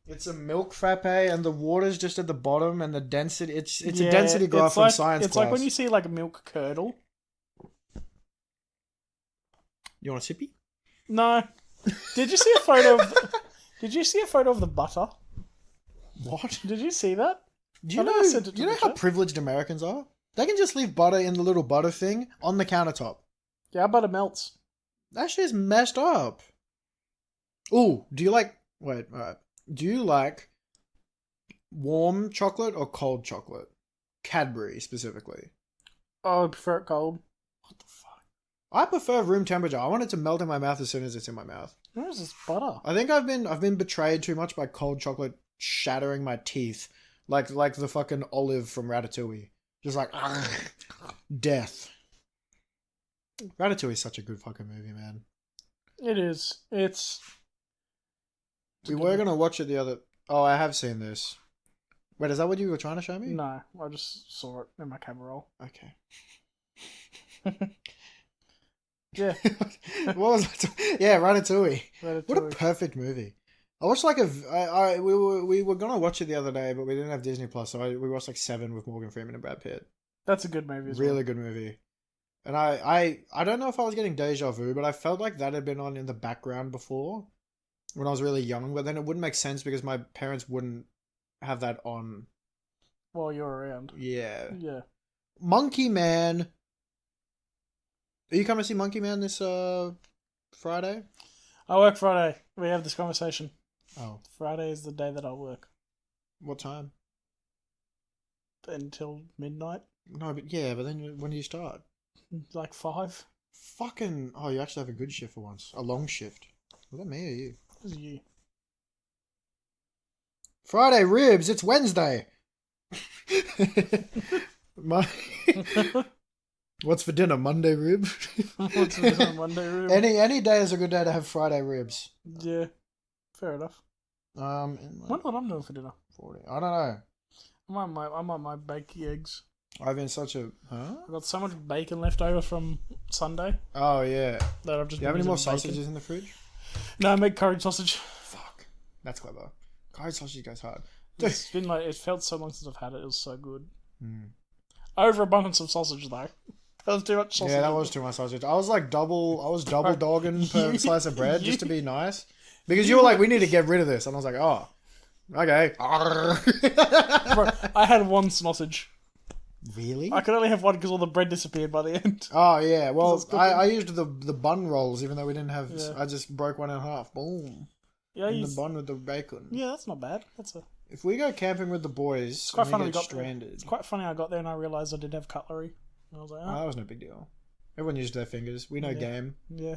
It's a milk frappe, and the water's just at the bottom, and the density. It's a density graph from science It's class. like when you see like a milk curdle. You want a sippy? No. Did you see a photo of? Did you see a photo of the butter? What? Did you see that? Do you I think I sent it to know the how chat. privileged Americans are? They can just leave butter in the little butter thing on the countertop. Yeah, butter melts. That shit's messed up. Ooh, do you like... Wait, alright. Do you like warm chocolate or cold chocolate? Cadbury, specifically. Oh, I prefer it cold. What the fuck? I prefer room temperature. I want it to melt in my mouth as soon as it's in my mouth. Where is this butter? I think I've been betrayed too much by cold chocolate shattering my teeth. Like the fucking olive from Ratatouille. Just like... death. Ratatouille is such a good fucking movie, man. It is. It's We were going to watch it the other... Oh, I have seen this. Wait, is that what you were trying to show me? No, I just saw it in my camera roll. Okay. Yeah. What was I Yeah, Ratatouille. Ratatouille. What a perfect movie. I watched like we were going to watch it the other day, but we didn't have Disney Plus, so we watched like Seven with Morgan Freeman and Brad Pitt. That's a good movie as well. Really good movie. And I don't know if I was getting deja vu, but I felt like that had been on in the background before when I was really young, but then it wouldn't make sense because my parents wouldn't have that on while you're around. Yeah. Yeah. Monkey Man. Are you coming to see Monkey Man this Friday? I work Friday. We have this conversation. Oh. Friday is the day that I work. What time? Until midnight. No, but then when do you start? Like 5. Fucking... Oh, you actually have a good shift for once. A long shift. Was that me or you? It was you. Friday ribs, it's Wednesday. What's for dinner? Monday rib? What's for dinner? Monday rib? Any day is a good day to have Friday ribs. Yeah. Fair enough. What I'm doing for dinner? 40. I don't know. I'm on my baked eggs. I've been such a... Huh? I've got so much bacon left over from Sunday. Oh, yeah. That I've just Do you have any more bacon. sausages in the fridge? No, I made curry sausage. Fuck. That's clever. Curry sausage goes hard. It's been like... It felt so long since I've had it. It was so good. Mm. Overabundance of sausage, though. That was too much sausage. Yeah, that was too much sausage. I was double dogging per slice of bread just to be nice. Because you were like, we need to get rid of this. And I was like, oh, okay. Bro, I had one sausage. Really? I could only have one because all the bread disappeared by the end. Oh, yeah. Well, I used the bun rolls, even though we didn't have... Yeah. I just broke one in half. Boom. Yeah, The bun with the bacon. Yeah, that's not bad. If we go camping with the boys, It's quite funny we we get got stranded. It's quite funny I got there and I realised I didn't have cutlery. I was like, Oh, that was no big deal. Everyone used their fingers. We know game. Yeah.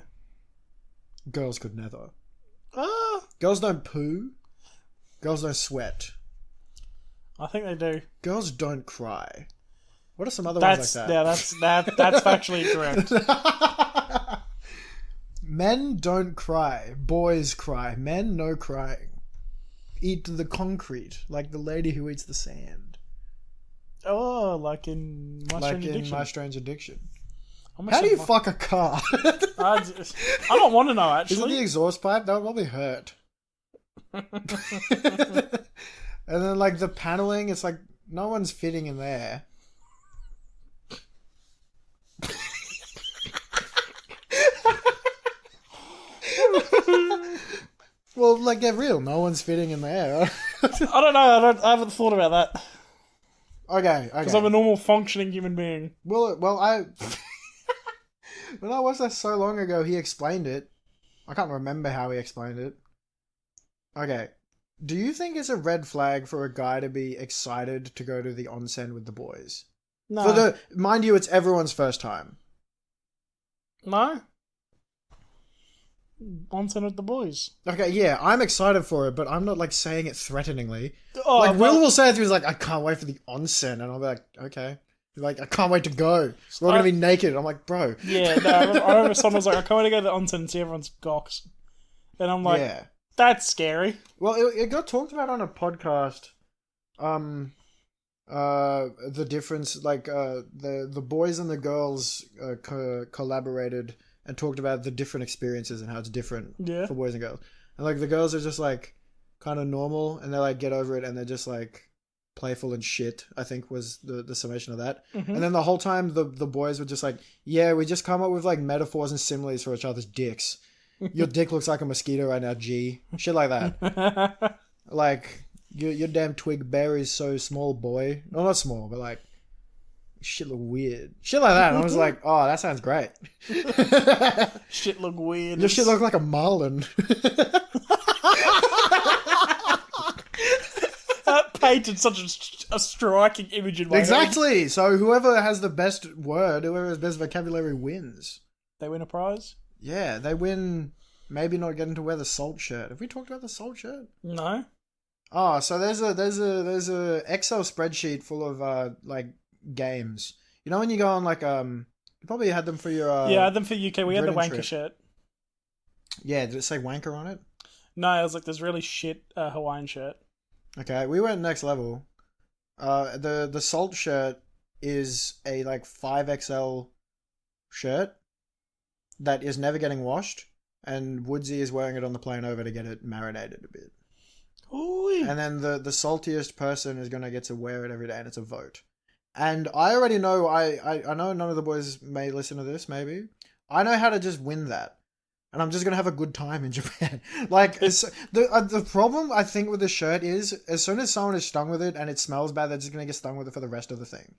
Girls could never. Ah! Girls don't poo. Girls don't sweat. I think they do. Girls don't cry. What are some other ones like that? Yeah, that's factually correct. Men don't cry. Boys cry. Men no crying. Eat the concrete, like the lady who eats the sand. Oh, like in My Strange Addiction. My Strange Addiction. Almost How do said you fuck a car? I don't want to know, Is it actually. the exhaust pipe? That would probably hurt. And then, like, the paneling, it's like, no one's fitting in there. Well, like, get real. No one's fitting in there. I don't know. I haven't thought about that. Okay. Because I'm a normal functioning human being. Well, I... When I watched that so long ago, he explained it. I can't remember how he explained it. Okay. Do you think it's a red flag for a guy to be excited to go to the onsen with the boys? No. Mind you, it's everyone's first time. No? Onsen with the boys. Okay, yeah, I'm excited for it, but I'm not, like, saying it threateningly. Oh, Like, Will will say it to me, he's like, I can't wait for the onsen, and I'll be like, okay. Like, I can't wait to go. We're all gonna be naked. I'm like, bro. Yeah, no, I remember someone was like, I can't wait to go to the onsen and see everyone's gocks. And I'm like, Yeah. that's scary. Well, it got talked about on a podcast. The difference, like, the boys and the girls collaborated and talked about the different experiences and how it's different for boys and girls. And, like, the girls are just, like, kind of normal, and they, like, get over it, and they're just, like, playful and shit, I think was the summation of that. Mm-hmm. And then the whole time, the boys were just like, yeah, we just come up with, like, metaphors and similes for each other's dicks. Your dick looks like a mosquito right now, G. Shit like that. Like, your damn twig bear is so small, boy. No, not small, but, like, shit look weird. Shit like that. And I was like, oh, that sounds great. Shit look weird. Your shit look like a marlin. That painted such a striking image in my head. Exactly. So whoever has the best word, whoever has the best vocabulary wins. They win a prize? Yeah, they win. Maybe not getting to wear the salt shirt. Have we talked about the salt shirt? No. Oh, so there's a Excel spreadsheet full of like games. You know when you go on like you probably had them for your yeah, I had them for UK. We had the Britain wanker trip. shirt. Yeah, did it say wanker on it? No, it was like this really shit Hawaiian shirt. Okay, we went next level. The salt shirt is a like 5XL shirt that is never getting washed, and Woodsy is wearing it on the plane over to get it marinated a bit. Ooh. And then the saltiest person is gonna get to wear it every day, and it's a vote. And I already know. I know none of the boys may listen to this. Maybe I know how to just win that. And I'm just gonna have a good time in Japan. Like the problem I think with the shirt is, as soon as someone is stung with it and it smells bad, they're just gonna get stung with it for the rest of the thing.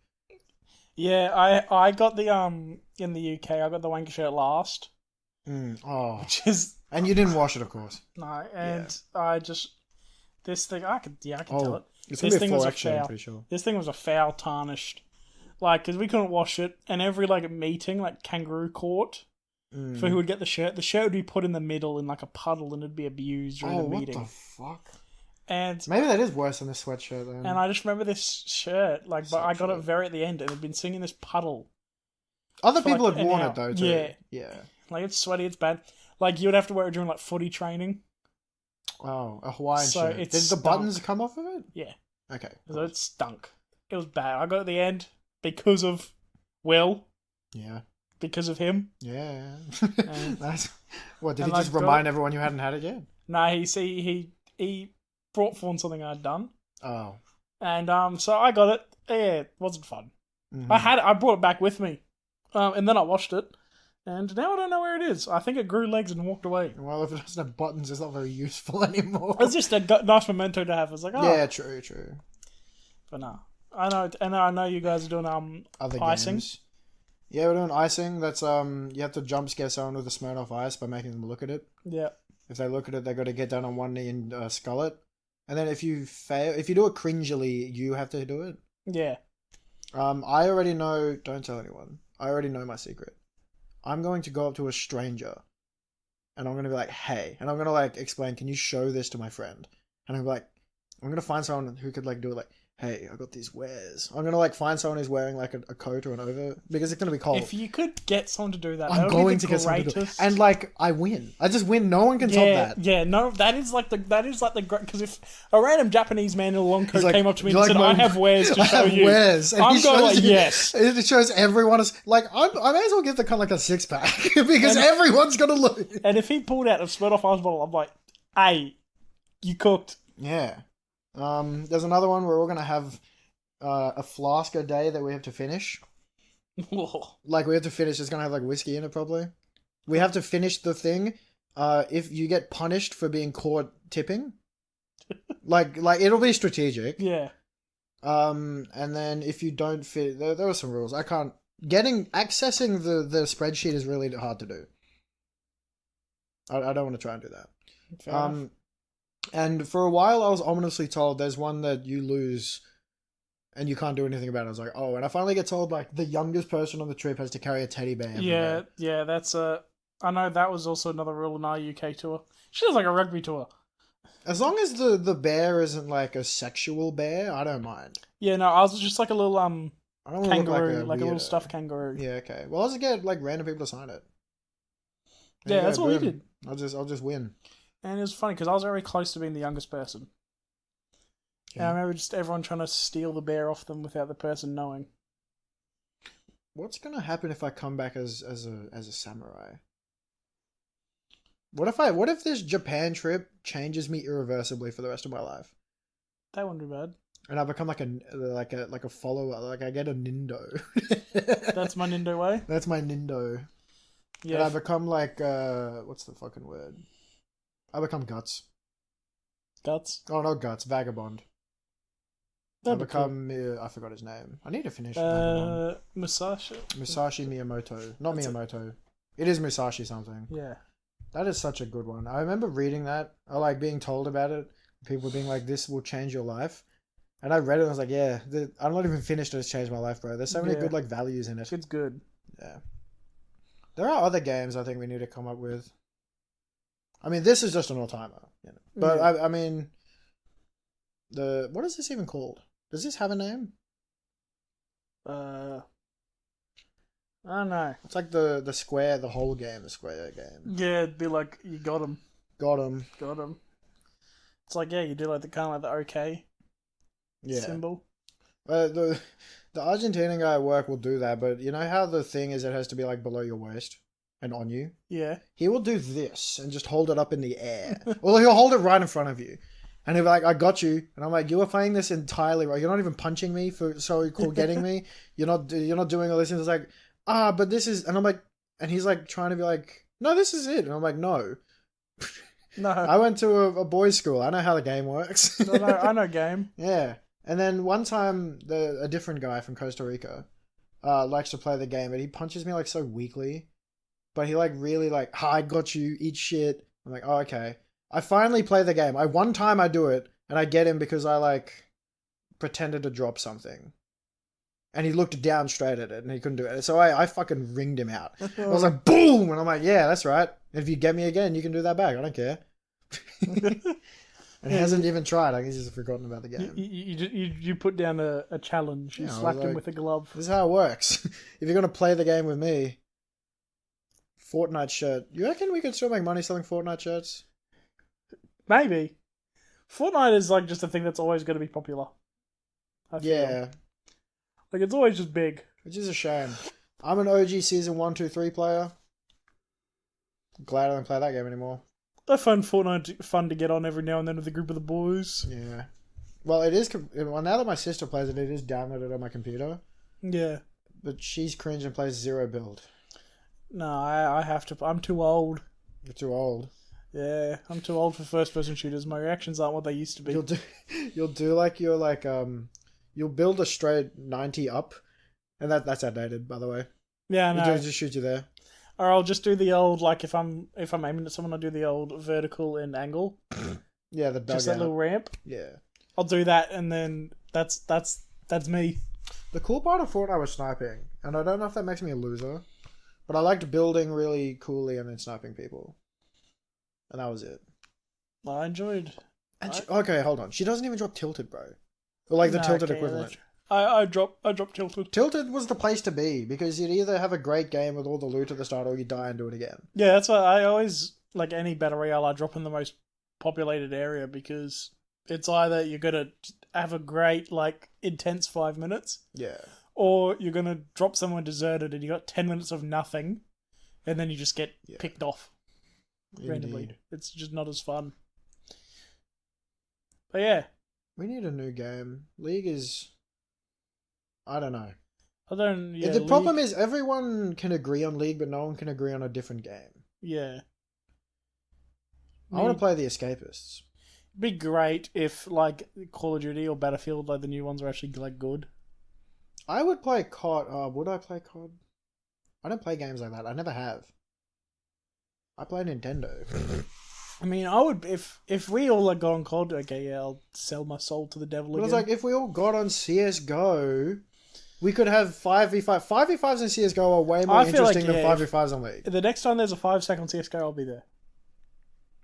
Yeah, I got the in the UK. I got the wanker shirt last. Oh, which is, and you didn't wash it, of course. No, and I just this thing I can tell it. It's this gonna be thing a was 4X, a I'm foul. pretty sure. This thing was a foul tarnished, like because we couldn't wash it, and every like meeting, like kangaroo court. For who would get the shirt would be put in the middle in like a puddle and it'd be abused during the meeting. What the fuck? And maybe that is worse than the sweatshirt then. And I just remember this shirt, like, but I got it very at the end and it'd been sitting in this puddle. Other people had worn it though too. Yeah. Like it's sweaty, it's bad. Like you would have to wear it during like footy training. Oh, a Hawaiian shirt. Did the buttons come off of it? Yeah. Okay. So it stunk. It was bad. I got it at the end because of Will. Yeah. Because of him. Yeah. That's what, did he just remind everyone you hadn't had it yet? No, he brought forward something I'd done. Oh. And so I got it. Yeah, it wasn't fun. Mm-hmm. I brought it back with me. And then I washed it. And now I don't know where it is. I think it grew legs and walked away. Well, if it doesn't have buttons, it's not very useful anymore. It's just a nice memento to have. It's like, oh. Yeah, true. But no. I know, and I know you guys are doing other icing. Games. Yeah, we're doing icing. That's you have to jump scare someone with a Smirnoff Ice by making them look at it. Yeah. If they look at it, they got to get down on one knee and skull it. And then if you fail, if you do it cringily, you have to do it. Yeah. I already know. Don't tell anyone. I already know my secret. I'm going to go up to a stranger, and I'm going to be like, "Hey," and I'm going to like explain. Can you show this to my friend? And I'm like, I'm going to find someone who could like do it. Like, hey, I got these wares. I'm gonna like find someone who's wearing like a coat or an over because it's gonna be cold. If you could get someone to do that, I'm going to get someone to do it. And like I win. I just win. No one can top that. Yeah, no, that is like the because if a random Japanese man in a long coat like, came up to me and said, "I have wares to show you," wares. And I'm going like, yes. It shows everyone is like I may as well give the cunt like a 6-pack because everyone's gonna look. And if he pulled out a Smirnoff Ice bottle, I'm like, "Hey, you cooked." Yeah. There's another one where we're gonna have a flask a day that we have to finish. Like we have to finish. It's gonna have like whiskey in it probably. We have to finish the thing. If you get punished for being caught tipping, like it'll be strategic. Yeah. And then if you don't fit, there were some rules. I can't accessing the spreadsheet is really hard to do. I don't want to try and do that. Fair enough. And for a while, I was ominously told there's one that you lose and you can't do anything about it. I was like, oh, and I finally get told like the youngest person on the trip has to carry a teddy bear. Yeah, that's I know that was also another rule in our UK tour. She was like a rugby tour. As long as the bear isn't like a sexual bear, I don't mind. Yeah, no, I was just like a little I don't kangaroo, like a little stuffed kangaroo. Yeah, okay. Well, I'll just get like random people to sign it. Yeah, that's what we did. I'll just win. And it was funny because I was very close to being the youngest person. Yeah. And I remember just everyone trying to steal the bear off them without the person knowing. What's gonna happen if I come back as a samurai? What if this Japan trip changes me irreversibly for the rest of my life? That wouldn't be bad. And I become like a follower, like I get a Nindo. That's my Nindo way? That's my Nindo. Yeah. And I become like what's the fucking word? I become Guts. Guts? Oh, no, Guts. Vagabond. I That'd be cool. become I forgot his name. I need to finish. Pokemon. Musashi. Musashi Miyamoto, not That's Miyamoto. It is Musashi something. Yeah. That is such a good one. I remember reading that, or like being told about it. People being like, "This will change your life," and I read it. And I was like, "Yeah, I'm not even finished. It's changed my life, bro." There's so many Yeah. good like values in it. It's good. Yeah. There are other games I think we need to come up with. I mean, this is just an all-timer, you know. But Yeah. I mean, what is this even called? Does this have a name? I don't know. It's like the square, the whole game, the square game. Yeah, it'd be like you got him. Got him. Got him. It's like, yeah, you do like the kind of like the OK Yeah. symbol. The Argentinian guy at work will do that, but you know how the thing is, it has to be like below your waist and on you. Yeah. He will do this and just hold it up in the air. Well, he'll hold it right in front of you, and he'll be like, "I got you," and I'm like, "You were playing this entirely right. You're not even punching me for so called getting me. You're not doing all this." And it's like, but this is, and I'm like, and he's like trying to be like, "No, this is it," and I'm like, "No." No. I went to a boys' school. I know how the game works. I know game. Yeah. And then one time, a different guy from Costa Rica likes to play the game, but he punches me like so weakly. But he like really like, I got you, eat shit. I'm like, oh, okay. I finally play the game. One time I do it, and I get him because I like pretended to drop something. And he looked down straight at it, and he couldn't do it. So I fucking ringed him out. I was like, boom! And I'm like, yeah, that's right. If you get me again, you can do that back. I don't care. And he hasn't even tried. I guess he's forgotten about the game. You put down a challenge. You Yeah, I was slapped him like, with a glove. This is how it works. If you're going to play the game with me, Fortnite shirt. You reckon we could still make money selling Fortnite shirts? Maybe. Fortnite is like just a thing that's always going to be popular. I feel. Yeah. Like it's always just big. Which is a shame. I'm an OG Season 1, 2, 3 player. Glad I don't play that game anymore. I find Fortnite fun to get on every now and then with a group of the boys. Yeah. Well, it is. Well, now that my sister plays it, it is downloaded on my computer. Yeah. But she's cringe and plays zero build. No, I have to. I'm too old. You're too old. Yeah, I'm too old for first-person shooters. My reactions aren't what they used to be. You'll do like you're like you'll build a straight 90 up, and that's outdated, by the way. Yeah, I know. It just shoot you there. Or I'll just do the old, like if I'm aiming at someone, I'll do the old vertical and angle. Yeah, the dugout. Just that little ramp. Yeah. I'll do that, and then that's me. The cool part of Fortnite was sniping, and I don't know if that makes me a loser, but I liked building really coolly and then sniping people, and that was it. I enjoyed. And okay, hold on. She doesn't even drop tilted, bro. Or like the tilted equivalent. I drop tilted. Tilted was the place to be because you'd either have a great game with all the loot at the start, or you die and do it again. Yeah, that's why I always like any battle royale. I drop in the most populated area because it's either you're gonna have a great like intense 5 minutes, Yeah. or you're gonna drop someone deserted and you got 10 minutes of nothing, and then you just get picked off randomly. Indeed. It's just not as fun. But yeah, We need a new game. League is... I don't know. I don't. Yeah, The problem is everyone can agree on League, but no one can agree on a different game. Yeah. I want to play the Escapists. It'd be great if like Call of Duty or Battlefield, like the new ones, are actually like good. I would play COD. Would I play COD? I don't play games like that. I never have. I play Nintendo. I mean, I would if we all like got on COD. Okay, yeah, I'll sell my soul to the devil But again. it's like if we all got on CS:GO, we could have 5v5. 5v5s in CS:GO are way more interesting than 5v5s on League. The next time there's a 5-second CS:GO, I'll be there.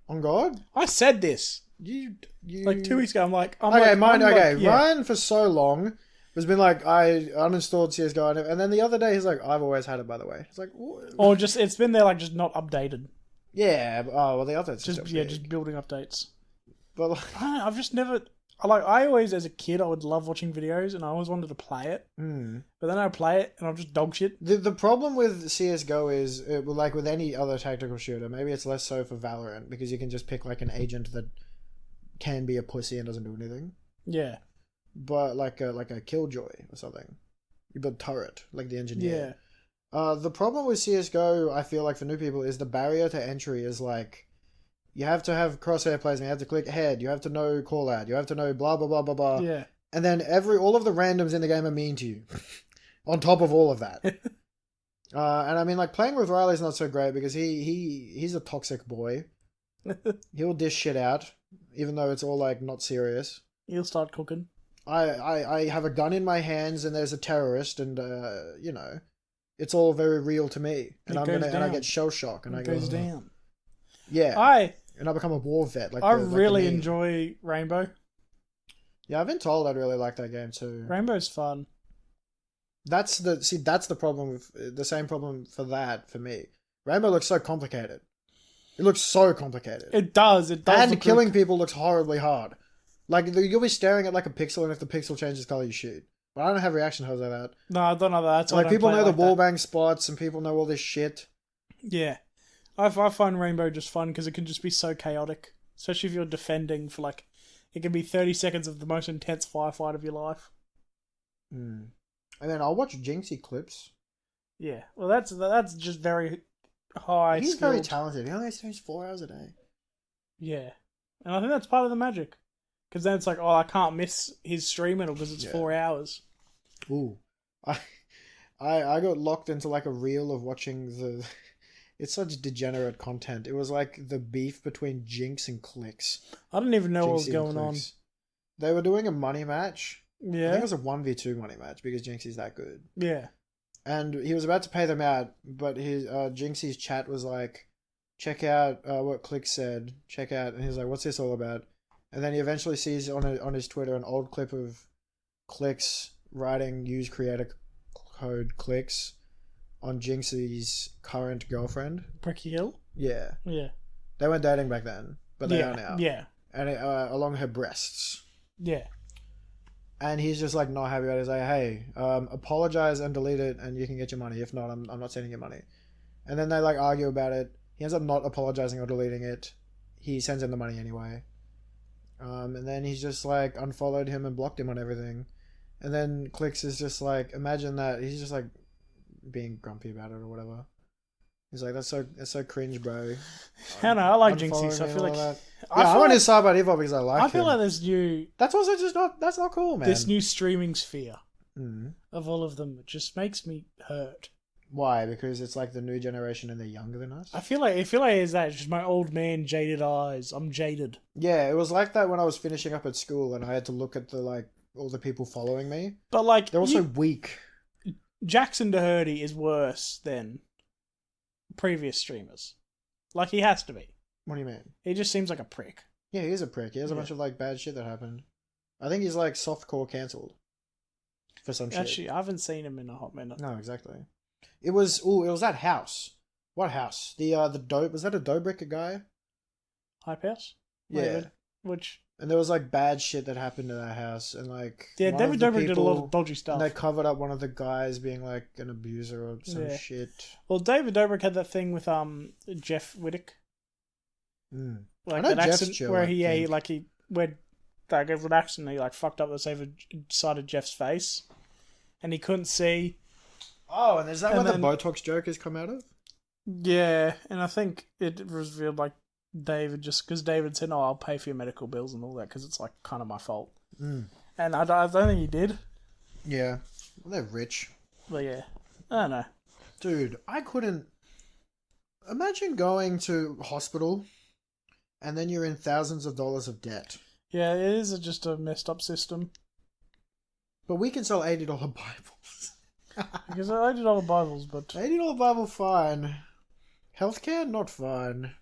On God? I said this You like 2 weeks ago. Ryan for so long has been like, I uninstalled CS:GO, and then the other day he's like, I've always had it, by the way. It's like, what? Or just it's been there like just not updated. Yeah. Oh well, the updates Just building updates. But like, I don't know, I've just never like. I always, as a kid, I would love watching videos, and I always wanted to play it. But then I play it, and I'm just dog shit. the problem with CS:GO is like with any other tactical shooter. Maybe it's less so for Valorant because you can just pick like an agent that can be a pussy and doesn't do anything. Yeah. But like a Killjoy or something, you build turret like the engineer. Yeah. The problem with CS:GO, I feel like for new people, is the barrier to entry is like, you have to have crosshair placement, you have to click head, you have to know call out, you have to know blah blah blah blah blah. Yeah. and then all of the randoms in the game are mean to you. On top of all of that. And I mean, like, playing with Riley's not so great because he's a toxic boy. He'll dish shit out, even though it's all, like, not serious. He'll start cooking. I have a gun in my hands and there's a terrorist and, it's all very real to me. And I get shell shock and it goes down. Yeah. And I become a war vet. I really enjoy Rainbow. Yeah, I've been told I'd really like that game too. Rainbow's fun. That's the problem with the same problem for that for me. Rainbow looks so complicated. It looks so complicated. It does. And killing people looks horribly hard. Like, you'll be staring at like a pixel, and if the pixel changes color, you shoot. But I don't have reaction times like that. No, I don't know that. That's like, people know the wallbang spots, and people know all this shit. Yeah. I find Rainbow just fun because it can just be so chaotic. Especially if you're defending for, like, it can be 30 seconds of the most intense firefight of your life. And then I'll watch Jinxie clips. Yeah. Well, that's just very high He's skilled. very talented. He only streams 4 hours a day. Yeah. And I think that's part of the magic. Because then it's like, oh, I can't miss his streaming because it's 4 hours. Ooh. I got locked into like a reel of watching the... It's such degenerate content. It was like the beef between Jinx and Clicks. I didn't even know what was going on. They were doing a money match. Yeah. I think it was a 1v2 money match because Jinxie's that good. Yeah. And he was about to pay them out, but his Jinxie's chat was like, check out what Click said. Check out. And he's like, what's this all about? And then he eventually sees on his Twitter an old clip of Clicks writing use creator code Clicks on Jinxie's current girlfriend. Bricky Hill? Yeah. Yeah. They weren't dating back then, but they are now. Yeah. And along her breasts. Yeah. And he's just like not happy about it. He's like, hey, apologize and delete it and you can get your money. If not, I'm not sending you money. And then they like argue about it. He ends up not apologizing or deleting it. He sends him the money anyway. And then he's just like unfollowed him and blocked him on everything. And then Clicks is just like, imagine that. He's just like being grumpy about it or whatever. He's like, that's so cringe, bro. I don't know, I like Jinxie, so I feel like... I'm on his side about Evo because I like him. I feel like there's new... That's also just not... That's not cool, man. This new streaming sphere of all of them just makes me hurt. Why? Because it's like the new generation and they're younger than us? I feel like it's that. It's just my old man jaded eyes. I'm jaded. Yeah, it was like that when I was finishing up at school and I had to look at the like all the people following me. But like... They're also weak. Jackson Doherty is worse than previous streamers. Like, he has to be. What do you mean? He just seems like a prick. Yeah, he is a prick. He has a bunch of like bad shit that happened. I think he's like softcore cancelled for some shit. Actually, I haven't seen him in a hot minute. No, exactly. It was that house. What house? The dope, was that a Dobrik guy? Hype House? Yeah. Which... And there was like bad shit that happened to that house, and like David Dobrik did a lot of dodgy stuff. And they covered up one of the guys being like an abuser or some shit. Well, David Dobrik had that thing with Jeff Wittick. Like an accident where he went over an accident, he like fucked up the side of Jeff's face, and he couldn't see. Oh, and is that where the Botox joke has come out of? Yeah, and I think it revealed like David, just because David said, "Oh, I'll pay for your medical bills and all that," because it's like kind of my fault. And I don't think he did. Yeah, well, they're rich. But yeah, I don't know, dude. I couldn't imagine going to hospital, and then you're in thousands of dollars of debt. Yeah, it is just a messed up system. But we can sell $80 Bibles. Because $80 Bibles, but $80 Bible fine. Healthcare not fine.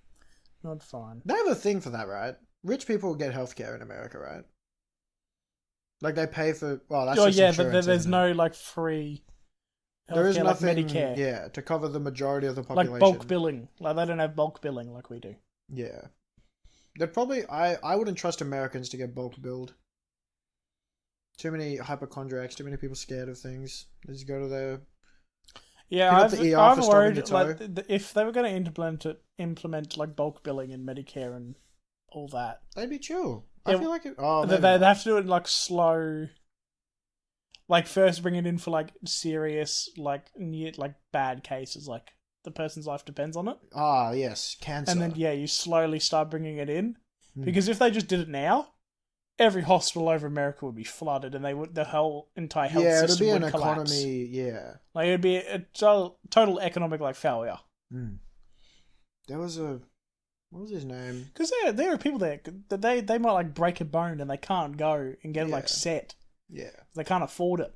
Not fine. They have a thing for that, right? Rich people get healthcare in America, right? Like they pay for. Well, that's just insurance, but there's no like free. There is nothing. Like Medicare. Yeah, to cover the majority of the population. Like bulk billing. Like they don't have bulk billing like we do. Yeah, they'd probably. I wouldn't trust Americans to get bulk billed. Too many hypochondriacs. Too many people scared of things. They just go to their. Yeah, I'm worried. Like, if they were going to implement like bulk billing and Medicare and all that, they'd be chill. Yeah, I feel like they'd have to do it in like slow. Like first bring it in for like serious, like bad cases, like the person's life depends on it. Ah, yes, cancer. And then you slowly start bringing it in, because if they just did it now, every hospital over America would be flooded, and the whole entire health it'd system be an would collapse. economy. Yeah, Like it'd be a total economic like failure. There was what was his name? Because there are people there that they might like break a bone and they can't go and get it like set. Yeah, They can't afford it.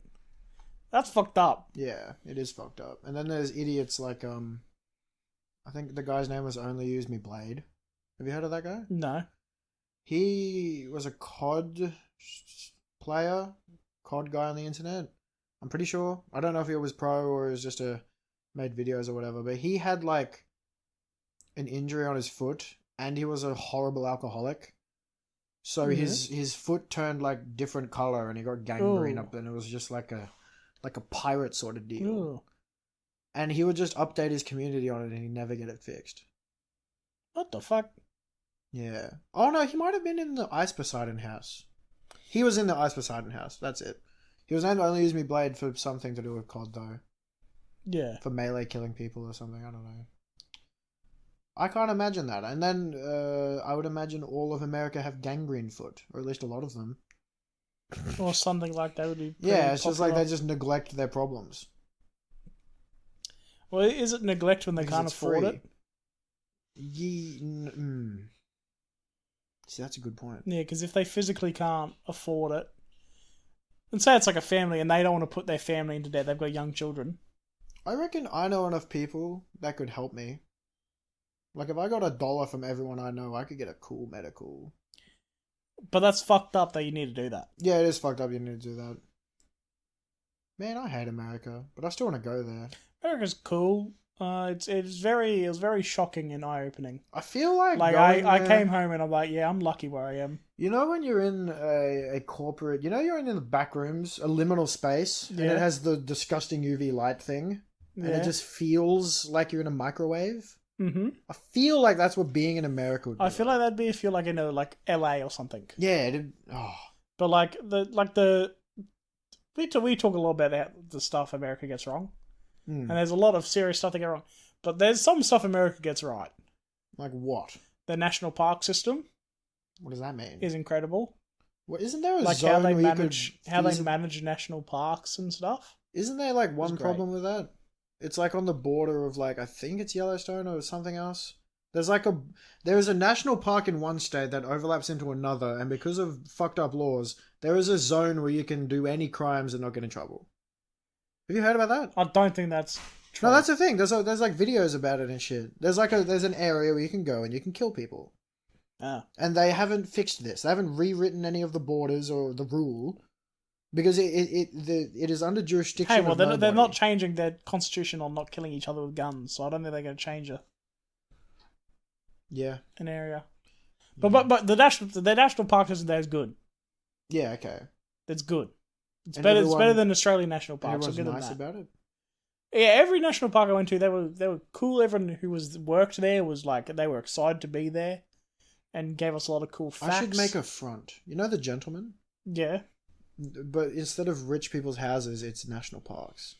That's fucked up. yeah, it is fucked up. And then there's idiots like I think the guy's name was Only Use Me Blade. Have you heard of that guy? No. He was a COD player, COD guy on the internet. I'm pretty sure. I don't know if he was pro or he was just made videos or whatever, but he had like an injury on his foot and he was a horrible alcoholic. So his foot turned like different color and he got gangrene up and it was just like a pirate sort of deal. Ooh. And he would just update his community on it and he'd never get it fixed. What the fuck? Yeah. Oh no, he might have been in the Ice Poseidon house. He was in the Ice Poseidon house. That's it. He was named Only Use Me Blade for something to do with COD though. Yeah. For melee killing people or something. I don't know. I can't imagine that. And then I would imagine all of America have gangrene foot, or at least a lot of them. Or something like that would be. Yeah, it's popular. just like they just neglect their problems. Well, is it neglect when they Because can't it's afford free. it? See, that's a good point. Yeah, because if they physically can't afford it, and say it's like a family and they don't want to put their family into debt, they've got young children. I reckon I know enough people that could help me. Like, if I got $1 from everyone I know, I could get a cool medical. But that's fucked up that you need to do that. Yeah, it is fucked up you need to do that. Man, I hate America, but I still want to go there. America's cool. It was very shocking and eye opening. I feel like I came home and I'm like, yeah, I'm lucky where I am. You know when you're in a corporate, you're in the back rooms, a liminal space, and it has the disgusting UV light thing, and it just feels like you're in a microwave. Mm-hmm. I feel like that's what being in America would be. I feel like that'd be if you're like in like LA or something. Yeah. But we talk a lot about the stuff America gets wrong, and there's a lot of serious stuff they get wrong. But there's some stuff America gets right. Like what? The national park system. What does that mean? Is incredible. Well, isn't there a like zone how they where manage they manage national parks and stuff? Isn't there like one problem with that? It's like on the border of like I think it's Yellowstone or something else. There is a national park in one state that overlaps into another, and because of fucked up laws, there is a zone where you can do any crimes and not get in trouble. Have you heard about that? I don't think that's true. No, that's the thing. There's like videos about it and shit. There's an area where you can go and you can kill people. Ah. And they haven't fixed this. They haven't rewritten any of the borders or the rule because it is under jurisdiction. Hey, well, of they're not changing their constitution on not killing each other with guns, so I don't think they're going to change an area. But the national park system there is good. Yeah, okay. It's good. It's better than Australian national parks. Everyone's nice about it. Yeah, every national park I went to, they were cool. Everyone who worked there was like they were excited to be there, and gave us a lot of cool facts. I should make a front. You know the Gentleman? Yeah. But instead of rich people's houses, it's national parks.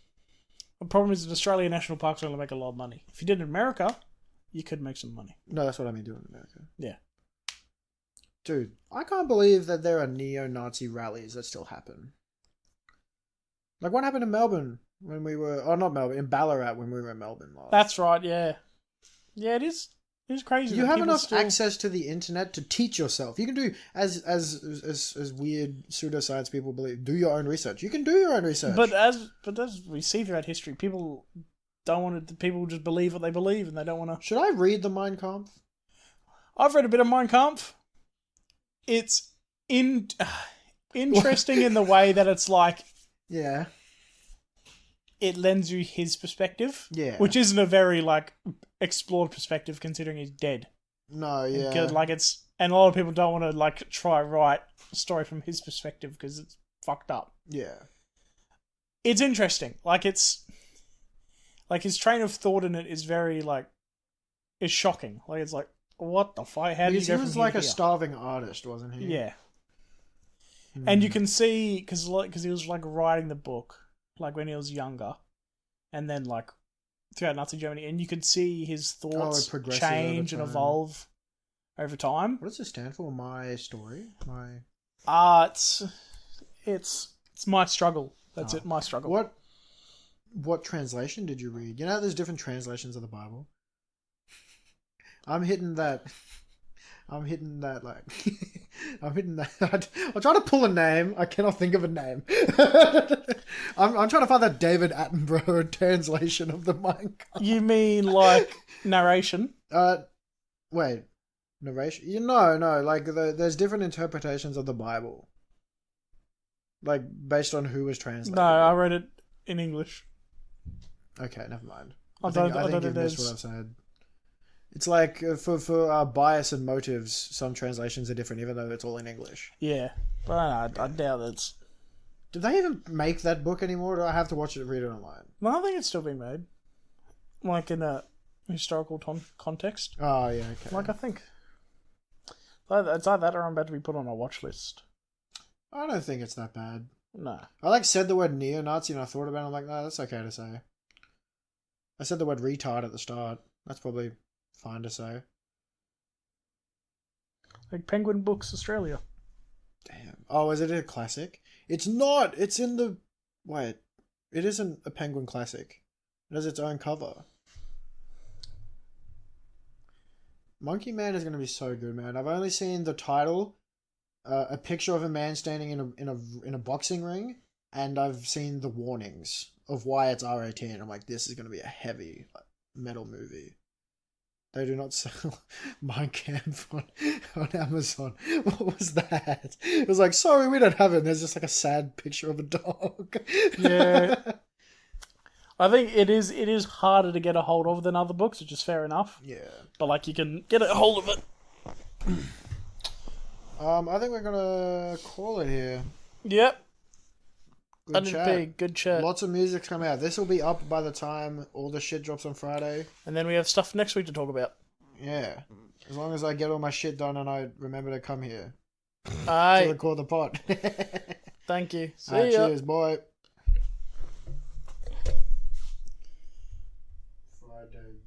The problem is that Australian national parks only make a lot of money. If you did it in America, you could make some money. No, that's what I mean doing in America. Yeah. Dude, I can't believe that there are neo-Nazi rallies that still happen. Like what happened in Melbourne when we were... Oh, not Melbourne. In Ballarat when we were in Melbourne last. That's right, yeah. Yeah, it is. It's crazy. You have enough access to the internet to teach yourself. You can do, as weird pseudoscience people believe, do your own research. You can do your own research. But as we see throughout history, people don't want to... People just believe what they believe and they don't want to... Should I read the Mein Kampf? I've read a bit of Mein Kampf. It's interesting in the way that it's like... Yeah. It lends you his perspective. Yeah. Which isn't a very, like, explored perspective considering he's dead. No, yeah. And a lot of people don't want to, like, try write a story from his perspective because it's fucked up. Yeah. It's interesting. Like, it's... Like, his train of thought in it is very, like... Is shocking. Like, it's like, what the fuck? How did you go from here to here? He was like a starving artist, wasn't he? Yeah. And you can see, because he was, like, writing the book, like, when he was younger, and then, like, throughout Nazi Germany, and you could see his thoughts change and evolve over time. What does it stand for? My story? My... It's my struggle. That's it, my struggle. What translation did you read? You know, there's different translations of the Bible. I'm hitting that. I'm hitting that. I'm trying to pull a name. I cannot think of a name. I'm trying to find that David Attenborough translation of the Mein Kampf. You mean like narration? Wait, narration? No. Like there's different interpretations of the Bible. Like based on who was translated. No, I read it in English. Okay, never mind. I think don't you missed what I've said. It's like for bias and motives, some translations are different, even though it's all in English. Yeah, but I doubt it's. Do they even make that book anymore? Or do I have to watch it and read it online? No, I think it's still being made, like in a historical context. Oh yeah, okay. Like I think it's either that or I'm about to be put on a watch list. I don't think it's that bad. No, I said the word neo-Nazi and I thought about it. I'm like, no, that's okay to say. I said the word retard at the start. That's probably fine to say. Like Penguin Books Australia. Damn. Oh, is it a classic? It's not. It's in the... Wait. It isn't a Penguin classic. It has its own cover. Monkey Man is going to be so good, man. I've only seen the title, a picture of a man standing in a boxing ring, and I've seen the warnings of why it's R18. I'm like, this is going to be a heavy metal movie. They do not sell Mein Kampf on Amazon. What was that? It was like, sorry, we don't have it. And there's just like a sad picture of a dog. Yeah. I think it is harder to get a hold of than other books, which is fair enough. Yeah. But like you can get a hold of it. I think we're gonna call it here. Yep. Good chat. Good chat. Lots of music's coming out. This will be up by the time all the shit drops on Friday. And then we have stuff next week to talk about. Yeah. As long as I get all my shit done and I remember to come here. Aye. To record the pod. Thank you. See ya. Cheers, boy. Friday.